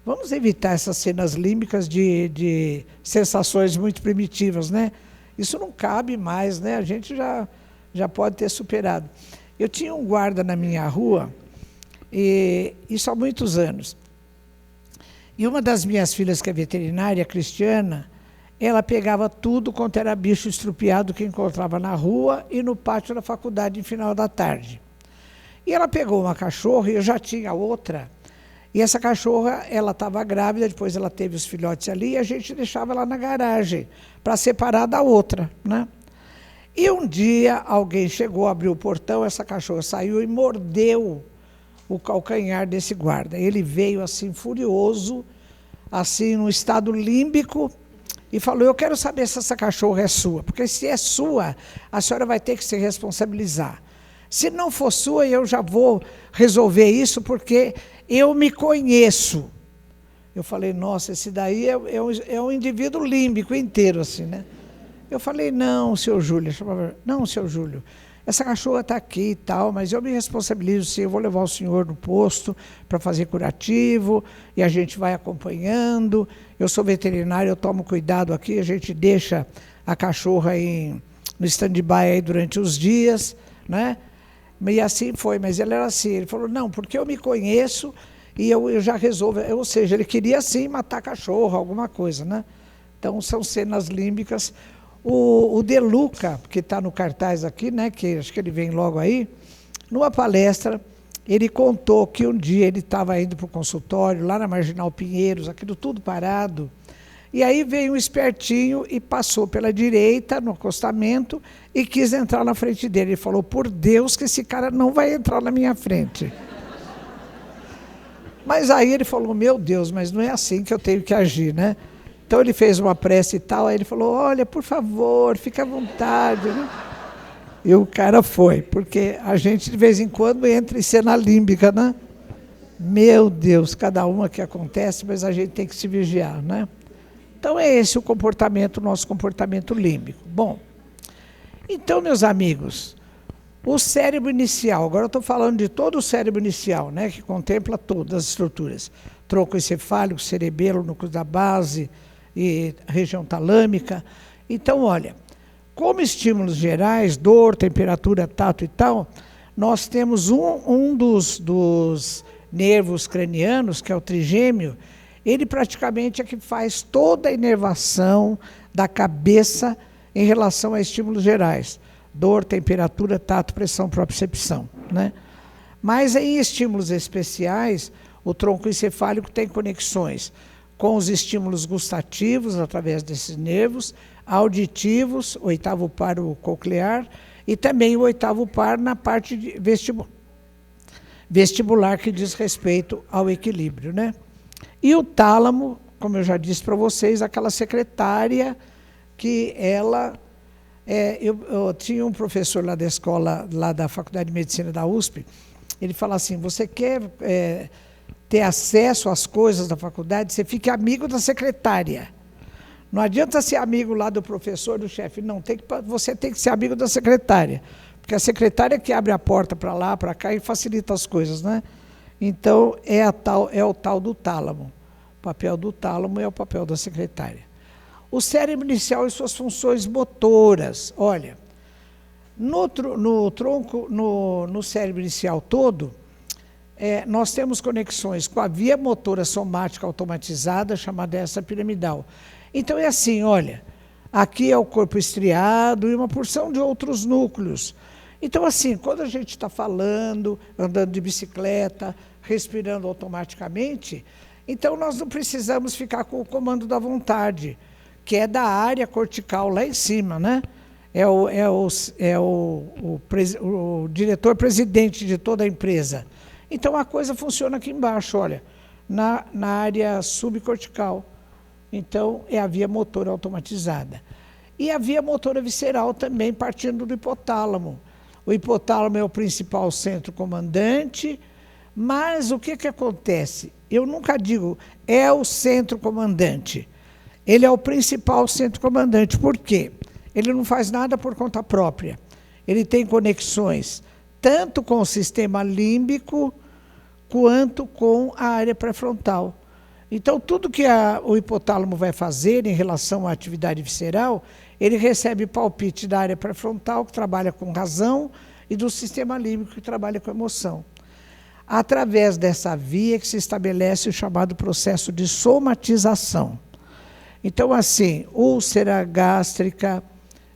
Vamos evitar essas cenas límbicas de sensações muito primitivas, né? Isso não cabe mais, né? A gente já pode ter superado. Eu tinha um guarda na minha rua, isso há muitos anos. E uma das minhas filhas, que é veterinária, Cristiana, ela pegava tudo quanto era bicho estrupiado que encontrava na rua e no pátio da faculdade no final da tarde. E ela pegou uma cachorra, e eu já tinha outra, e essa cachorra, ela estava grávida, depois ela teve os filhotes ali, e a gente deixava ela na garagem, para separar da outra, né? E um dia, alguém chegou, abriu o portão, essa cachorra saiu e mordeu o calcanhar desse guarda. Ele veio assim, furioso, assim, num estado límbico, e falou, eu quero saber se essa cachorra é sua, porque se é sua, a senhora vai ter que se responsabilizar. Se não for sua, eu já vou resolver isso, porque eu me conheço. Eu falei, nossa, esse daí é um indivíduo límbico inteiro, assim, né? Eu falei, não, seu Júlio, não, seu Júlio, essa cachorra está aqui e tal, mas eu me responsabilizo, sim, eu vou levar o senhor no posto para fazer curativo, e a gente vai acompanhando. Eu sou veterinário, eu tomo cuidado aqui, a gente deixa a cachorra no stand-by aí durante os dias, né? E assim foi, mas ele era assim, ele falou, não, porque eu me conheço e eu já resolvo, ou seja, ele queria sim matar cachorro, alguma coisa, né? Então são cenas límbicas. O De Luca, que está no cartaz aqui, né, que acho que ele vem logo aí, Numa palestra, ele contou que um dia ele estava indo para o consultório, lá na Marginal Pinheiros, aquilo tudo parado, e aí veio um espertinho e passou pela direita, no acostamento, e quis entrar na frente dele. Ele falou, por Deus que esse cara não vai entrar na minha frente. Mas aí ele falou, meu Deus, mas não é assim que eu tenho que agir, né? Então ele fez uma prece e tal, aí ele falou, olha, por favor, fica à vontade, né? E o cara foi, porque a gente de vez em quando entra em cena límbica, né? Meu Deus, cada uma que acontece, mas a gente tem que se vigiar, né? Então é esse o comportamento, nosso comportamento límbico. Bom, então, meus amigos, o cérebro inicial, agora eu estou falando de todo o cérebro inicial, né, que contempla todas as estruturas. Tronco encefálico, cerebelo, núcleo da base e região talâmica. Então, olha, como estímulos gerais, dor, temperatura, tato e tal, nós temos um dos nervos cranianos, que é o trigêmeo, ele praticamente é que faz toda a inervação da cabeça em relação a estímulos gerais. Dor, temperatura, tato, pressão, propriocepção, né? Mas em estímulos especiais, o tronco encefálico tem conexões com os estímulos gustativos, através desses nervos, auditivos, oitavo par coclear, e também o oitavo par na parte de vestibular, que diz respeito ao equilíbrio, né? E o tálamo, como eu já disse para vocês, aquela secretária que ela... eu tinha um professor lá da escola, lá da Faculdade de Medicina da USP, ele fala assim, você quer ter acesso às coisas da faculdade, você fique amigo da secretária. Não adianta ser amigo lá do professor, do chefe, não, você tem que ser amigo da secretária, porque a secretária que abre a porta para lá, para cá e facilita as coisas, né? Então, é o tal do tálamo. O papel do tálamo é o papel da secretária. O cérebro inicial e suas funções motoras. Olha, no cérebro inicial todo, nós temos conexões com a via motora somática automatizada, chamada essa piramidal. Então é assim, olha, aqui é o corpo estriado e uma porção de outros núcleos. Então assim, quando a gente está falando, andando de bicicleta, respirando automaticamente, então nós não precisamos ficar com o comando da vontade, que é da área cortical lá em cima, né? É o diretor-presidente de toda a empresa. Então a coisa funciona aqui embaixo, olha, na área subcortical. Então é a via motora automatizada. E a via motora visceral também, partindo do hipotálamo. O hipotálamo é o principal centro comandante, mas o que acontece? Eu nunca digo, é o centro comandante. Ele é o principal centro comandante. Por quê? Ele não faz nada por conta própria. Ele tem conexões tanto com o sistema límbico quanto com a área pré-frontal. Então, tudo que o hipotálamo vai fazer em relação à atividade visceral, ele recebe palpite da área pré-frontal, que trabalha com razão, e do sistema límbico, que trabalha com emoção. Através dessa via que se estabelece o chamado processo de somatização. Então, assim, úlcera gástrica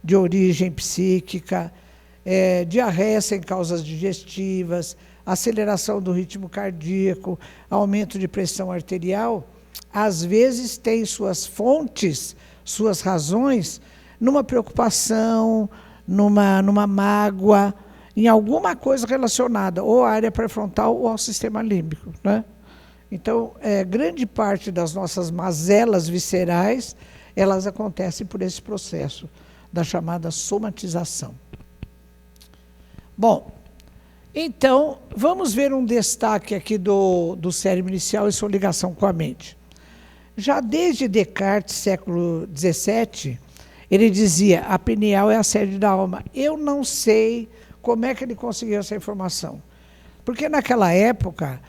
de origem psíquica, diarreia sem causas digestivas, aceleração do ritmo cardíaco, aumento de pressão arterial, às vezes tem suas fontes, suas razões, numa preocupação, numa mágoa, em alguma coisa relacionada ou à área pré-frontal ou ao sistema límbico, né? Então, grande parte das nossas mazelas viscerais, elas acontecem por esse processo da chamada somatização. Bom, então, vamos ver um destaque aqui do cérebro inicial e sua ligação com a mente. Já desde Descartes, século XVII, ele dizia, a pineal é a sede da alma. Eu não sei como é que ele conseguiu essa informação. Porque naquela época,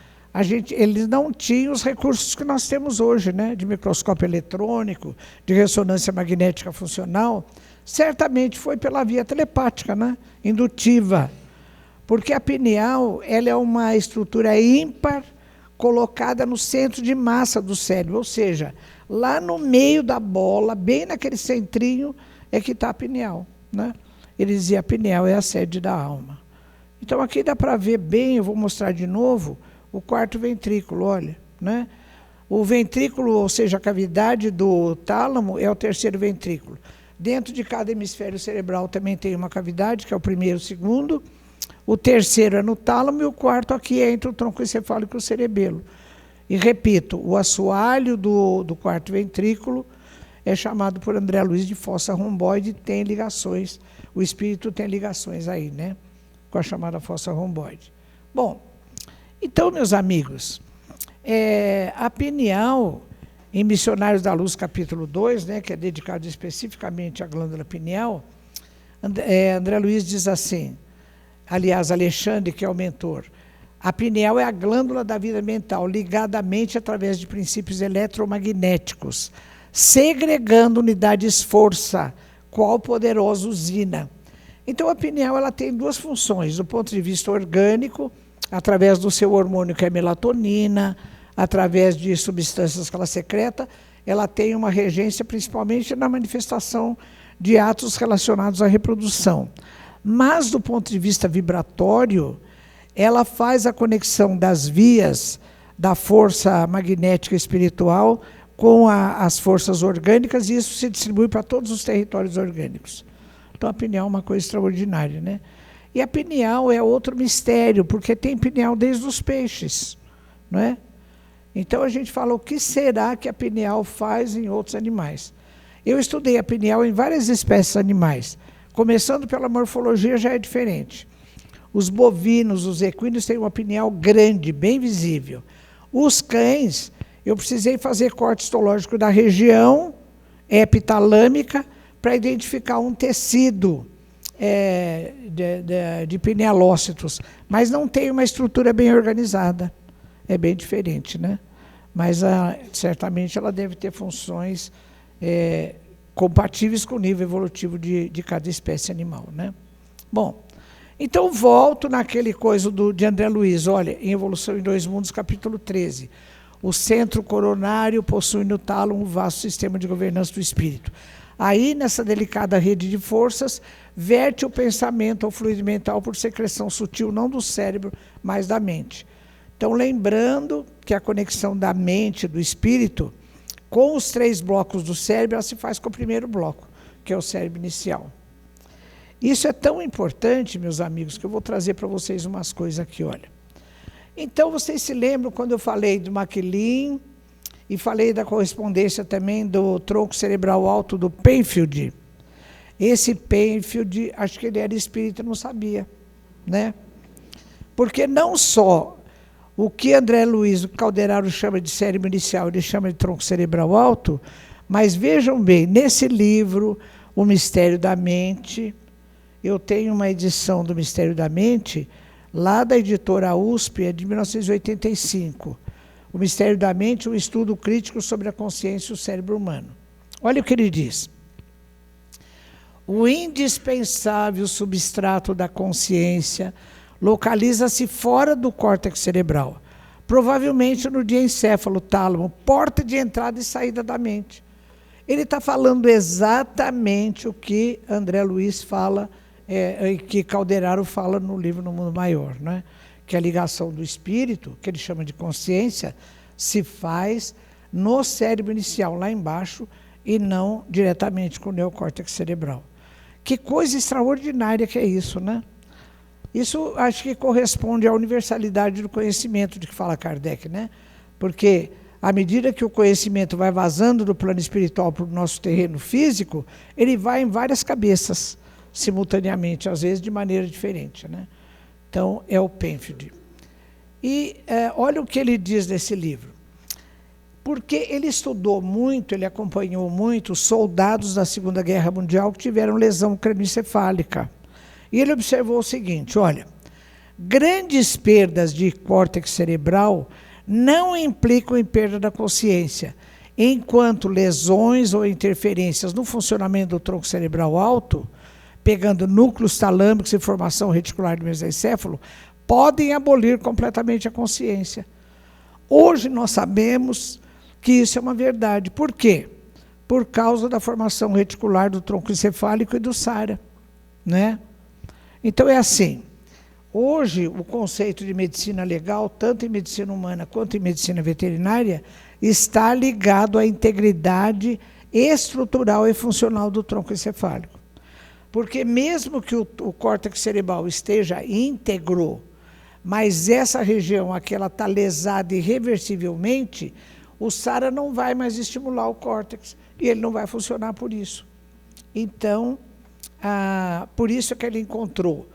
eles não tinham os recursos que nós temos hoje, né? De microscópio eletrônico, de ressonância magnética funcional. Certamente foi pela via telepática, né? Indutiva. Porque a pineal, ela é uma estrutura ímpar colocada no centro de massa do cérebro, ou seja, lá no meio da bola, bem naquele centrinho, é que está a pineal, né? Ele dizia, a pineal é a sede da alma. Então, aqui dá para ver bem, eu vou mostrar de novo, o quarto ventrículo, olha, né? O ventrículo, ou seja, a cavidade do tálamo, é o terceiro ventrículo. Dentro de cada hemisfério cerebral também tem uma cavidade, que é o primeiro e o segundo. O terceiro é no tálamo e o quarto aqui é entre o tronco encefálico e o cerebelo. E repito, o assoalho do quarto ventrículo é chamado por André Luiz de fossa romboide, tem ligações, o espírito tem ligações aí, né? Com a chamada fossa romboide. Bom, então, meus amigos, a pineal, em Missionários da Luz, capítulo 2, né, que é dedicado especificamente à glândula pineal, André Luiz diz assim, aliás, Alexandre, que é o mentor, a pineal é a glândula da vida mental, ligada à mente através de princípios eletromagnéticos, segregando unidades força, qual poderosa usina. Então, a pineal ela tem duas funções, do ponto de vista orgânico, através do seu hormônio que é a melatonina, através de substâncias que ela secreta, ela tem uma regência principalmente na manifestação de atos relacionados à reprodução. Mas, do ponto de vista vibratório, ela faz a conexão das vias da força magnética espiritual com as forças orgânicas, e isso se distribui para todos os territórios orgânicos. Então, a pineal é uma coisa extraordinária, né? E a pineal é outro mistério, porque tem pineal desde os peixes, não é? Então, a gente fala, o que será que a pineal faz em outros animais? Eu estudei a pineal em várias espécies animais. Começando pela morfologia, já é diferente. Os bovinos, os equinos, têm uma pineal grande, bem visível. Os cães, eu precisei fazer corte histológico da região epitalâmica para identificar um tecido de pinealócitos, mas não tem uma estrutura bem organizada. É bem diferente, né? Mas certamente ela deve ter funções compatíveis com o nível evolutivo de cada espécie animal, né? Bom, então volto naquele coisa de André Luiz, olha, em Evolução em Dois Mundos, capítulo 13. O centro coronário possui no tálamo um vasto sistema de governança do espírito. Aí, nessa delicada rede de forças, verte o pensamento ao fluido mental por secreção sutil, não do cérebro, mas da mente. Então, lembrando que a conexão da mente, do espírito, com os 3 blocos do cérebro, ela se faz com o primeiro bloco, que é o cérebro inicial. Isso é tão importante, meus amigos, que eu vou trazer para vocês umas coisas aqui, olha. Então, vocês se lembram quando eu falei do Maquelin e falei da correspondência também do tronco cerebral alto do Penfield? Esse Penfield, acho que ele era espírita, não sabia, né? Porque não só o que André Luiz, o Calderaro, chama de cérebro inicial, ele chama de tronco cerebral alto, mas vejam bem, nesse livro, O Mistério da Mente, eu tenho uma edição do Mistério da Mente, lá da editora USP, é de 1985. O Mistério da Mente, um estudo crítico sobre a consciência e o cérebro humano. Olha o que ele diz. O indispensável substrato da consciência localiza-se fora do córtex cerebral, provavelmente no diencéfalo, tálamo, porta de entrada e saída da mente. Ele está falando exatamente o que André Luiz fala, que Calderaro fala no livro No Mundo Maior, né? Que a ligação do espírito, que ele chama de consciência, se faz no cérebro inicial, lá embaixo, e não diretamente com o neocórtex cerebral. Que coisa extraordinária que é isso, né? Isso acho que corresponde à universalidade do conhecimento de que fala Kardec, né? Porque à medida que o conhecimento vai vazando do plano espiritual para o nosso terreno físico, ele vai em várias cabeças simultaneamente, às vezes de maneira diferente, né? Então, é o Penfield. E olha o que ele diz nesse livro. Porque ele estudou muito, ele acompanhou muito os soldados da Segunda Guerra Mundial que tiveram lesão crânioencefálica. E ele observou o seguinte, olha, grandes perdas de córtex cerebral não implicam em perda da consciência, enquanto lesões ou interferências no funcionamento do tronco cerebral alto, pegando núcleos talâmicos e formação reticular do mesencéfalo, podem abolir completamente a consciência. Hoje nós sabemos que isso é uma verdade. Por quê? Por causa da formação reticular do tronco encefálico e do SARA, né? Então é assim, Hoje, o conceito de medicina legal, tanto em medicina humana quanto em medicina veterinária, está ligado à integridade estrutural e funcional do tronco encefálico. Porque mesmo que o córtex cerebral esteja íntegro, mas essa região aqui ela está lesada irreversivelmente, o SARA não vai mais estimular o córtex e ele não vai funcionar por isso. Então, por isso que ele encontrou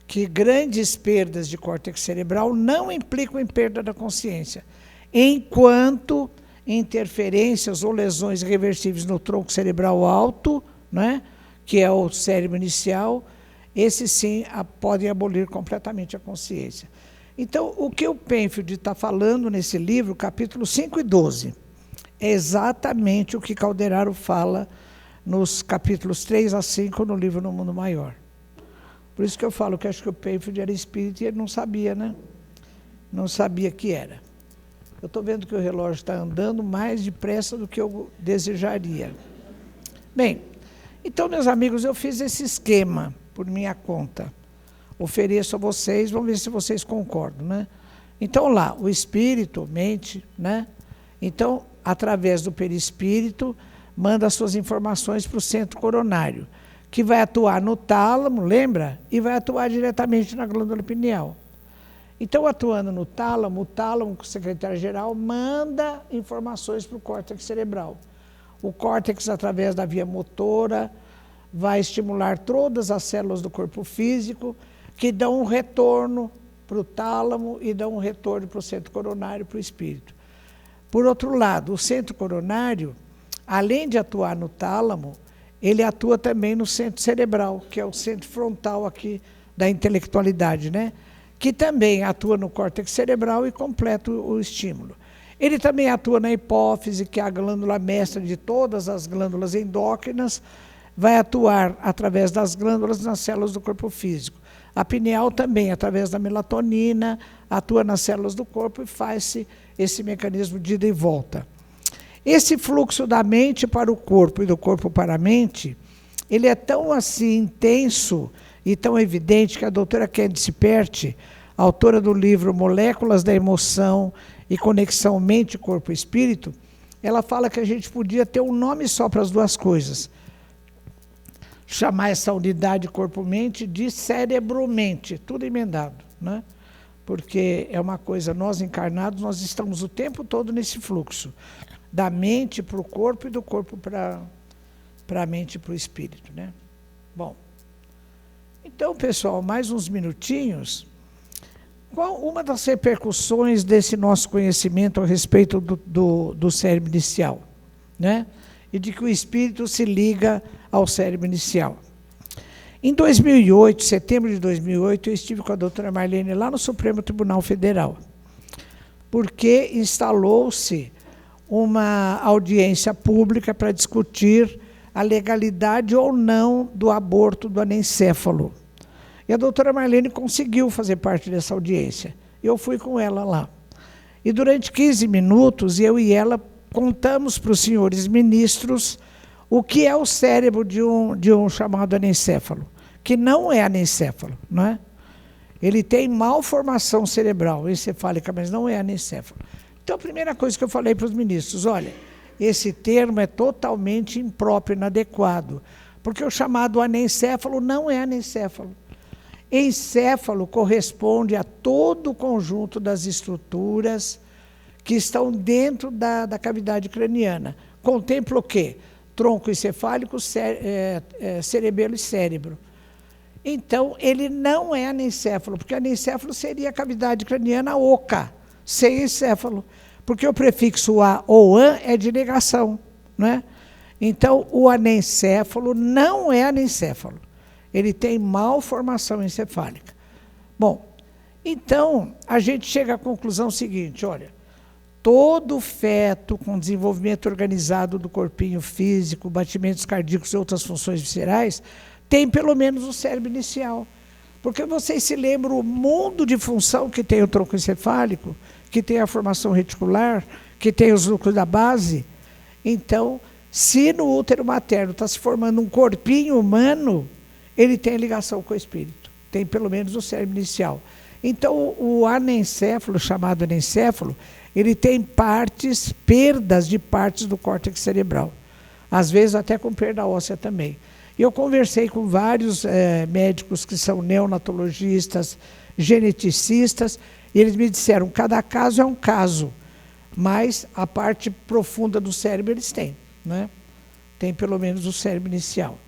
que grandes perdas de córtex cerebral não implicam em perda da consciência, enquanto interferências ou lesões irreversíveis no tronco cerebral alto, né, que é o cérebro inicial, esses sim podem abolir completamente a consciência. Então, o que o Penfield está falando nesse livro, capítulo 5 e 12, é exatamente o que Calderaro fala nos capítulos 3 a 5 no livro No Mundo Maior. Por isso que eu falo que acho que o Penfield era espírita e ele não sabia, né? Não sabia que era. Eu estou vendo que o relógio está andando mais depressa do que eu desejaria. Bem, então, meus amigos, eu fiz esse esquema por minha conta. Ofereço a vocês, vamos ver se vocês concordam, né? Então, lá, o espírito, mente, né? Então, através do perispírito, manda as suas informações para o centro coronário, que vai atuar no tálamo, lembra? E vai atuar diretamente na glândula pineal. Então, atuando no tálamo, o tálamo, o secretário-geral, manda informações para o córtex cerebral. O córtex, através da via motora, vai estimular todas as células do corpo físico, que dão um retorno para o tálamo e dão um retorno para o centro coronário, para o espírito. Por outro lado, o centro coronário, além de atuar no tálamo, ele atua também no centro cerebral, que é o centro frontal aqui da intelectualidade, né? Que também atua no córtex cerebral e completa o estímulo. Ele também atua na hipófise, que é a glândula mestra de todas as glândulas endócrinas, vai atuar através das glândulas nas células do corpo físico. A pineal também, através da melatonina, atua nas células do corpo e faz-se esse mecanismo de ida e volta. Esse fluxo da mente para o corpo e do corpo para a mente, ele é tão assim intenso e tão evidente que a doutora Candice Pert, autora do livro Moléculas da Emoção e Conexão Mente, Corpo e Espírito, ela fala que a gente podia ter um nome só para as duas coisas. Chamar essa unidade corpo-mente de cérebro-mente, tudo emendado, né? Porque é uma coisa, nós encarnados, nós estamos o tempo todo nesse fluxo, da mente para o corpo e do corpo para a mente e para o espírito, né? Bom, então, pessoal, mais uns minutinhos. Qual uma das repercussões desse nosso conhecimento a respeito do cérebro inicial, né? E de que o espírito se liga ao cérebro inicial. Em 2008, setembro de 2008, eu estive com a doutora Marlene lá no Supremo Tribunal Federal, porque instalou-se uma audiência pública para discutir a legalidade ou não do aborto do anencéfalo. E a doutora Marlene conseguiu fazer parte dessa audiência. Eu fui com ela lá. E durante 15 minutos, eu e ela contamos para os senhores ministros o que é o cérebro de um chamado anencéfalo, que não é anencéfalo, não é? Ele tem malformação cerebral, encefálica, mas não é anencéfalo. Então, a primeira coisa que eu falei para os ministros, olha, esse termo é totalmente impróprio, inadequado, porque o chamado anencéfalo não é anencéfalo. Encéfalo corresponde a todo o conjunto das estruturas que estão dentro da cavidade craniana. Contempla o quê? Tronco encefálico, cerebelo e cérebro. Então, ele não é anencéfalo, porque anencéfalo seria a cavidade craniana oca, sem encéfalo, porque o prefixo a ou an é de negação, né? Então, o anencéfalo não é anencéfalo. Ele tem malformação encefálica. Bom, então, a gente chega à conclusão seguinte, olha, todo feto com desenvolvimento organizado do corpinho físico, batimentos cardíacos e outras funções viscerais, tem pelo menos o cérebro inicial. Porque vocês se lembram o mundo de função que tem o tronco encefálico, que tem a formação reticular, que tem os núcleos da base. Então, se no útero materno está se formando um corpinho humano, ele tem ligação com o espírito. tem pelo menos o cérebro inicial. Então, o anencéfalo, chamado anencéfalo, ele tem perdas de partes do córtex cerebral. Às vezes até com perda óssea também. E eu conversei com vários médicos que são neonatologistas, geneticistas, e eles me disseram, cada caso é um caso, mas a parte profunda do cérebro eles têm, né? Tem pelo menos o cérebro inicial.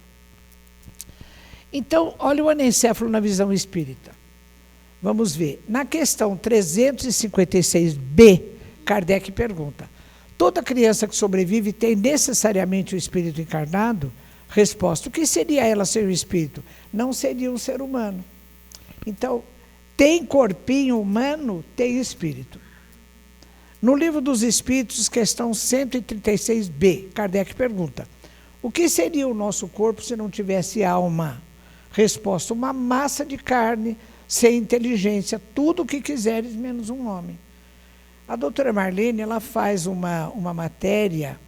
Então, olha o anencéfalo na visão espírita. Vamos ver. Na questão 356b, Kardec pergunta, toda criança que sobrevive tem necessariamente o espírito encarnado? Resposta, o que seria ela ser um espírito? Não seria um ser humano. Então, tem corpinho humano, tem espírito. No Livro dos Espíritos, questão 136b, Kardec pergunta, o que seria o nosso corpo se não tivesse alma? Resposta, uma massa de carne, sem inteligência, tudo o que quiseres, menos um homem. A doutora Marlene, ela faz uma matéria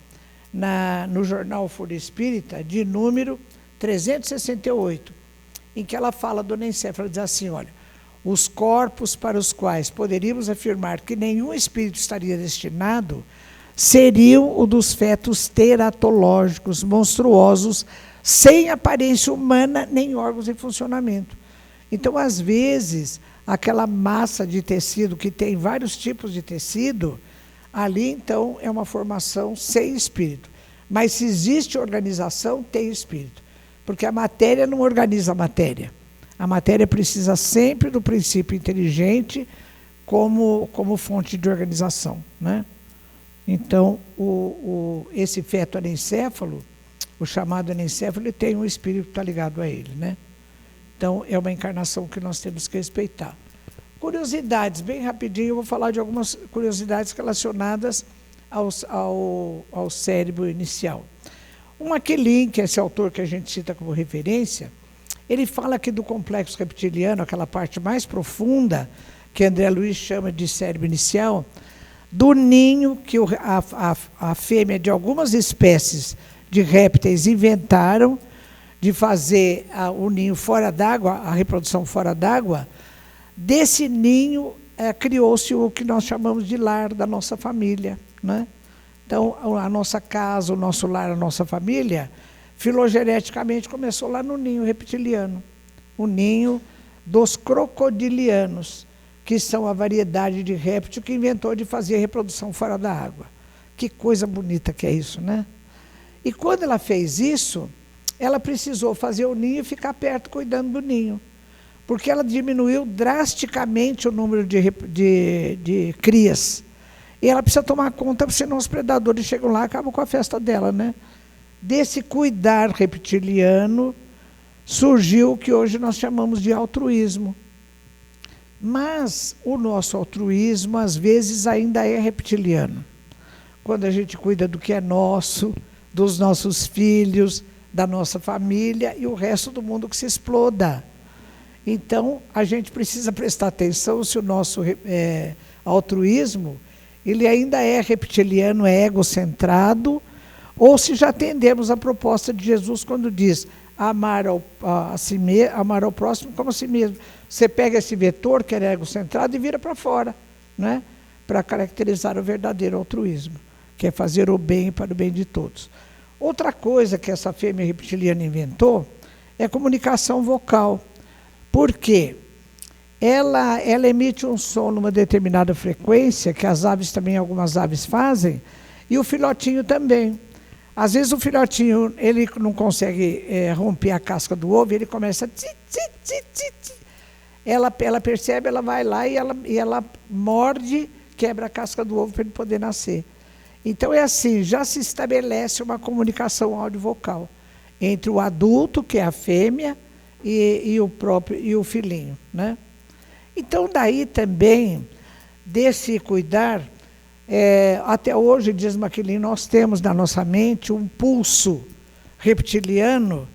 no jornal Folha Espírita, de número 368, em que ela fala do anencéfalo, ela diz assim, olha, os corpos para os quais poderíamos afirmar que nenhum espírito estaria destinado seriam o dos fetos teratológicos, monstruosos, sem aparência humana, nem órgãos em funcionamento. Então, às vezes, aquela massa de tecido, que tem vários tipos de tecido, ali, então, é uma formação sem espírito. Mas se existe organização, tem espírito. Porque a matéria não organiza a matéria. A matéria precisa sempre do princípio inteligente como fonte de organização, né? Então, esse feto anencéfalo, o chamado anencéfalo, ele tem um espírito que está ligado a ele, né? Então, é uma encarnação que nós temos que respeitar. Curiosidades, bem rapidinho, eu vou falar de algumas curiosidades relacionadas ao cérebro inicial. Um Aquilin, que é esse autor que a gente cita como referência, ele fala que do complexo reptiliano, aquela parte mais profunda, que André Luiz chama de cérebro inicial, do ninho que a fêmea de algumas espécies de répteis inventaram de fazer o ninho fora d'água, a reprodução fora d'água, desse ninho criou-se o que nós chamamos de lar da nossa família, né? Então, a nossa casa, o nosso lar, a nossa família, filogeneticamente começou lá no ninho reptiliano, o ninho dos crocodilianos, que são a variedade de réptil que inventou de fazer a reprodução fora da água. Que coisa bonita que é isso, né? E quando ela fez isso, ela precisou fazer o ninho e ficar perto cuidando do ninho, porque ela diminuiu drasticamente o número de crias. E ela precisa tomar conta, senão os predadores chegam lá e acabam com a festa dela, né? Desse cuidar reptiliano surgiu o que hoje nós chamamos de altruísmo. Mas o nosso altruísmo, às vezes, ainda é reptiliano. Quando a gente cuida do que é nosso, dos nossos filhos, da nossa família e o resto do mundo que se exploda. Então, a gente precisa prestar atenção se o nosso altruísmo, ele ainda é reptiliano, é egocentrado, ou se já atendemos a proposta de Jesus quando diz amar ao próximo como a si mesmo. Você pega esse vetor, que é egocentrado, e vira para fora, né? Para caracterizar o verdadeiro altruísmo, que é fazer o bem para o bem de todos. Outra coisa que essa fêmea reptiliana inventou é comunicação vocal. Por quê? Ela emite um som numa determinada frequência, que as aves também, algumas aves fazem, e o filhotinho também. Às vezes o filhotinho, ele não consegue romper a casca do ovo, ele começa a tsi, tsi, tsi, tsi, tsi. Ela percebe, ela vai lá e ela morde, quebra a casca do ovo para ele poder nascer. Então é assim, já se estabelece uma comunicação audiovocal entre o adulto, que é a fêmea, e o filhinho, né? Então daí também, desse cuidar, até hoje, diz Maquilin, nós temos na nossa mente um pulso reptiliano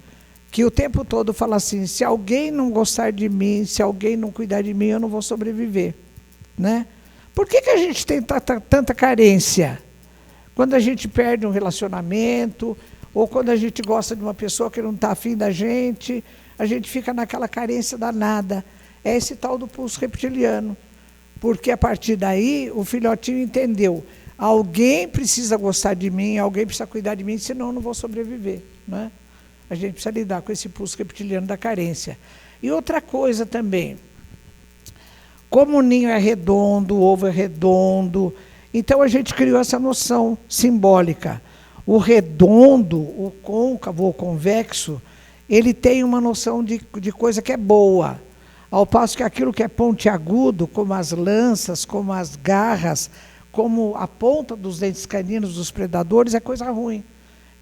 que o tempo todo fala assim, se alguém não gostar de mim, se alguém não cuidar de mim, eu não vou sobreviver, né? Por que a gente tem tanta carência? Quando a gente perde um relacionamento, ou quando a gente gosta de uma pessoa que não está afim da gente, a gente fica naquela carência danada. É esse tal do pulso reptiliano. Porque a partir daí, o filhotinho entendeu, alguém precisa gostar de mim, alguém precisa cuidar de mim, senão eu não vou sobreviver, né? A gente precisa lidar com esse pulso reptiliano da carência. E outra coisa também, como o ninho é redondo, o ovo é redondo, então a gente criou essa noção simbólica. O redondo, o côncavo ou convexo, ele tem uma noção de coisa que é boa. Ao passo que aquilo que é pontiagudo, como as lanças, como as garras, como a ponta dos dentes caninos dos predadores, é coisa ruim.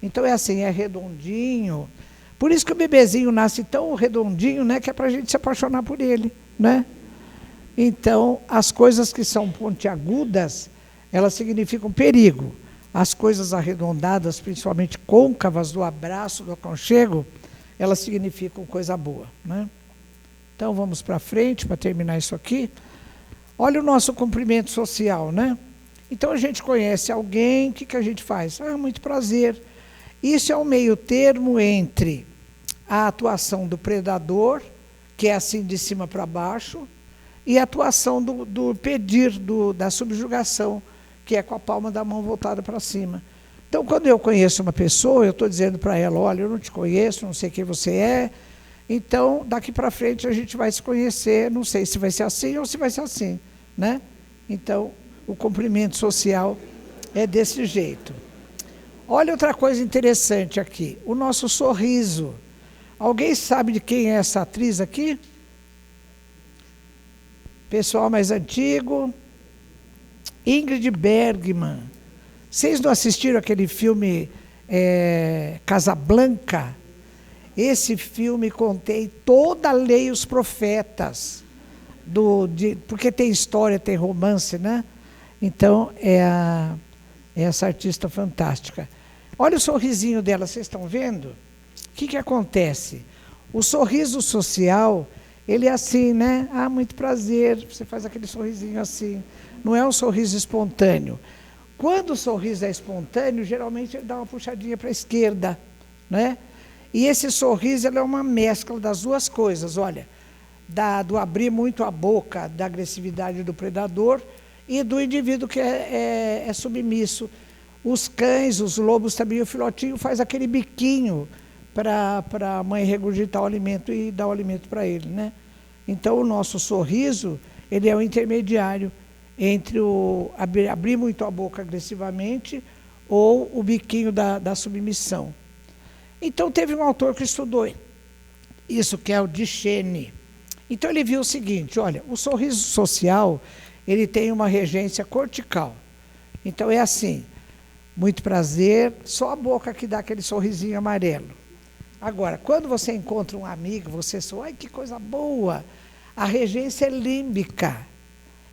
Então é assim, é redondinho. Por isso que o bebezinho nasce tão redondinho, né, que é para a gente se apaixonar por ele, né? Então, as coisas que são pontiagudas, elas significam perigo. As coisas arredondadas, principalmente côncavas, do abraço, do aconchego, elas significam coisa boa, né? Então, vamos para frente, para terminar isso aqui. Olha o nosso cumprimento social, né? Então, a gente conhece alguém, o que a gente faz? Ah, muito prazer. Isso é um meio termo entre a atuação do predador, que é assim de cima para baixo, e a atuação do pedir, da subjugação, que é com a palma da mão voltada para cima. Então, quando eu conheço uma pessoa, eu estou dizendo para ela, olha, eu não te conheço, não sei quem você é, então, daqui para frente a gente vai se conhecer, não sei se vai ser assim ou se vai ser assim, né? Então, o cumprimento social é desse jeito. Olha outra coisa interessante aqui, o nosso sorriso. Alguém sabe de quem é essa atriz aqui? Pessoal mais antigo. Ingrid Bergman. Vocês não assistiram aquele filme Casablanca? Esse filme contém toda a lei e os profetas, porque tem história, tem romance, né? Então, é essa artista fantástica. Olha o sorrisinho dela, vocês estão vendo? O que acontece? O sorriso social, ele é assim, né? Ah, muito prazer, você faz aquele sorrisinho assim. Não é um sorriso espontâneo. Quando o sorriso é espontâneo, geralmente ele dá uma puxadinha para a esquerda, né? E esse sorriso ele é uma mescla das duas coisas, olha, do abrir muito a boca, da agressividade do predador e do indivíduo que é submisso. Os cães, os lobos também, o filhotinho faz aquele biquinho para a mãe regurgitar o alimento e dar o alimento para ele, né? Então, o nosso sorriso, ele é o intermediário entre abrir muito a boca agressivamente ou o biquinho da submissão. Então, teve um autor que estudou isso, que é o Duchenne. Então, ele viu o seguinte, olha, o sorriso social, ele tem uma regência cortical. Então, é assim, muito prazer, só a boca que dá aquele sorrisinho amarelo. Agora, quando você encontra um amigo, você só, ai, que coisa boa, a regência é límbica.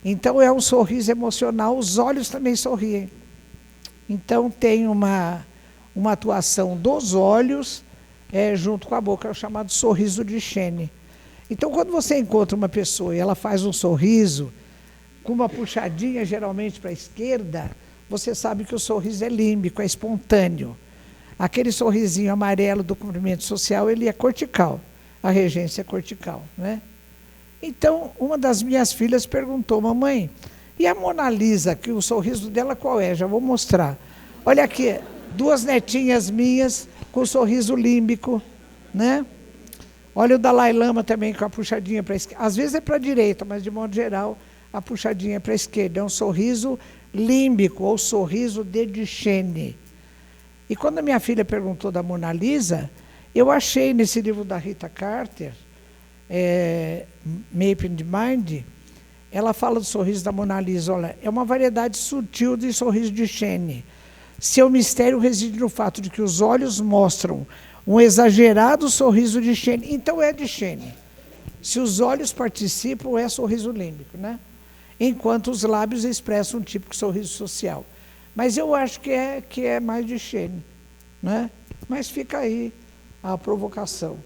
Então, é um sorriso emocional, os olhos também sorriem. Então, tem uma atuação dos olhos junto com a boca, é o chamado sorriso de Duchenne. Então, quando você encontra uma pessoa e ela faz um sorriso com uma puxadinha, geralmente para a esquerda, você sabe que o sorriso é límbico, é espontâneo. Aquele sorrisinho amarelo do cumprimento social, ele é cortical, a regência é cortical, né? Então, uma das minhas filhas perguntou, mamãe, e a Mona Lisa, que o sorriso dela qual é? Já vou mostrar. Olha aqui, 2 netinhas minhas com sorriso límbico, né? Olha o Dalai Lama também com a puxadinha para a esquerda. Às vezes é para a direita, mas de modo geral a puxadinha é para a esquerda. É um sorriso límbico ou sorriso de Duchenne. E quando a minha filha perguntou da Mona Lisa, eu achei nesse livro da Rita Carter, Mapping the Mind, ela fala do sorriso da Mona Lisa, olha, é uma variedade sutil de sorriso de Duchenne. Seu mistério reside no fato de que os olhos mostram um exagerado sorriso de Duchenne. Então é Duchenne. Se os olhos participam, é sorriso límbico, né? Enquanto os lábios expressam um típico sorriso social. Mas eu acho que é mais Duchenne, né? Mas fica aí a provocação.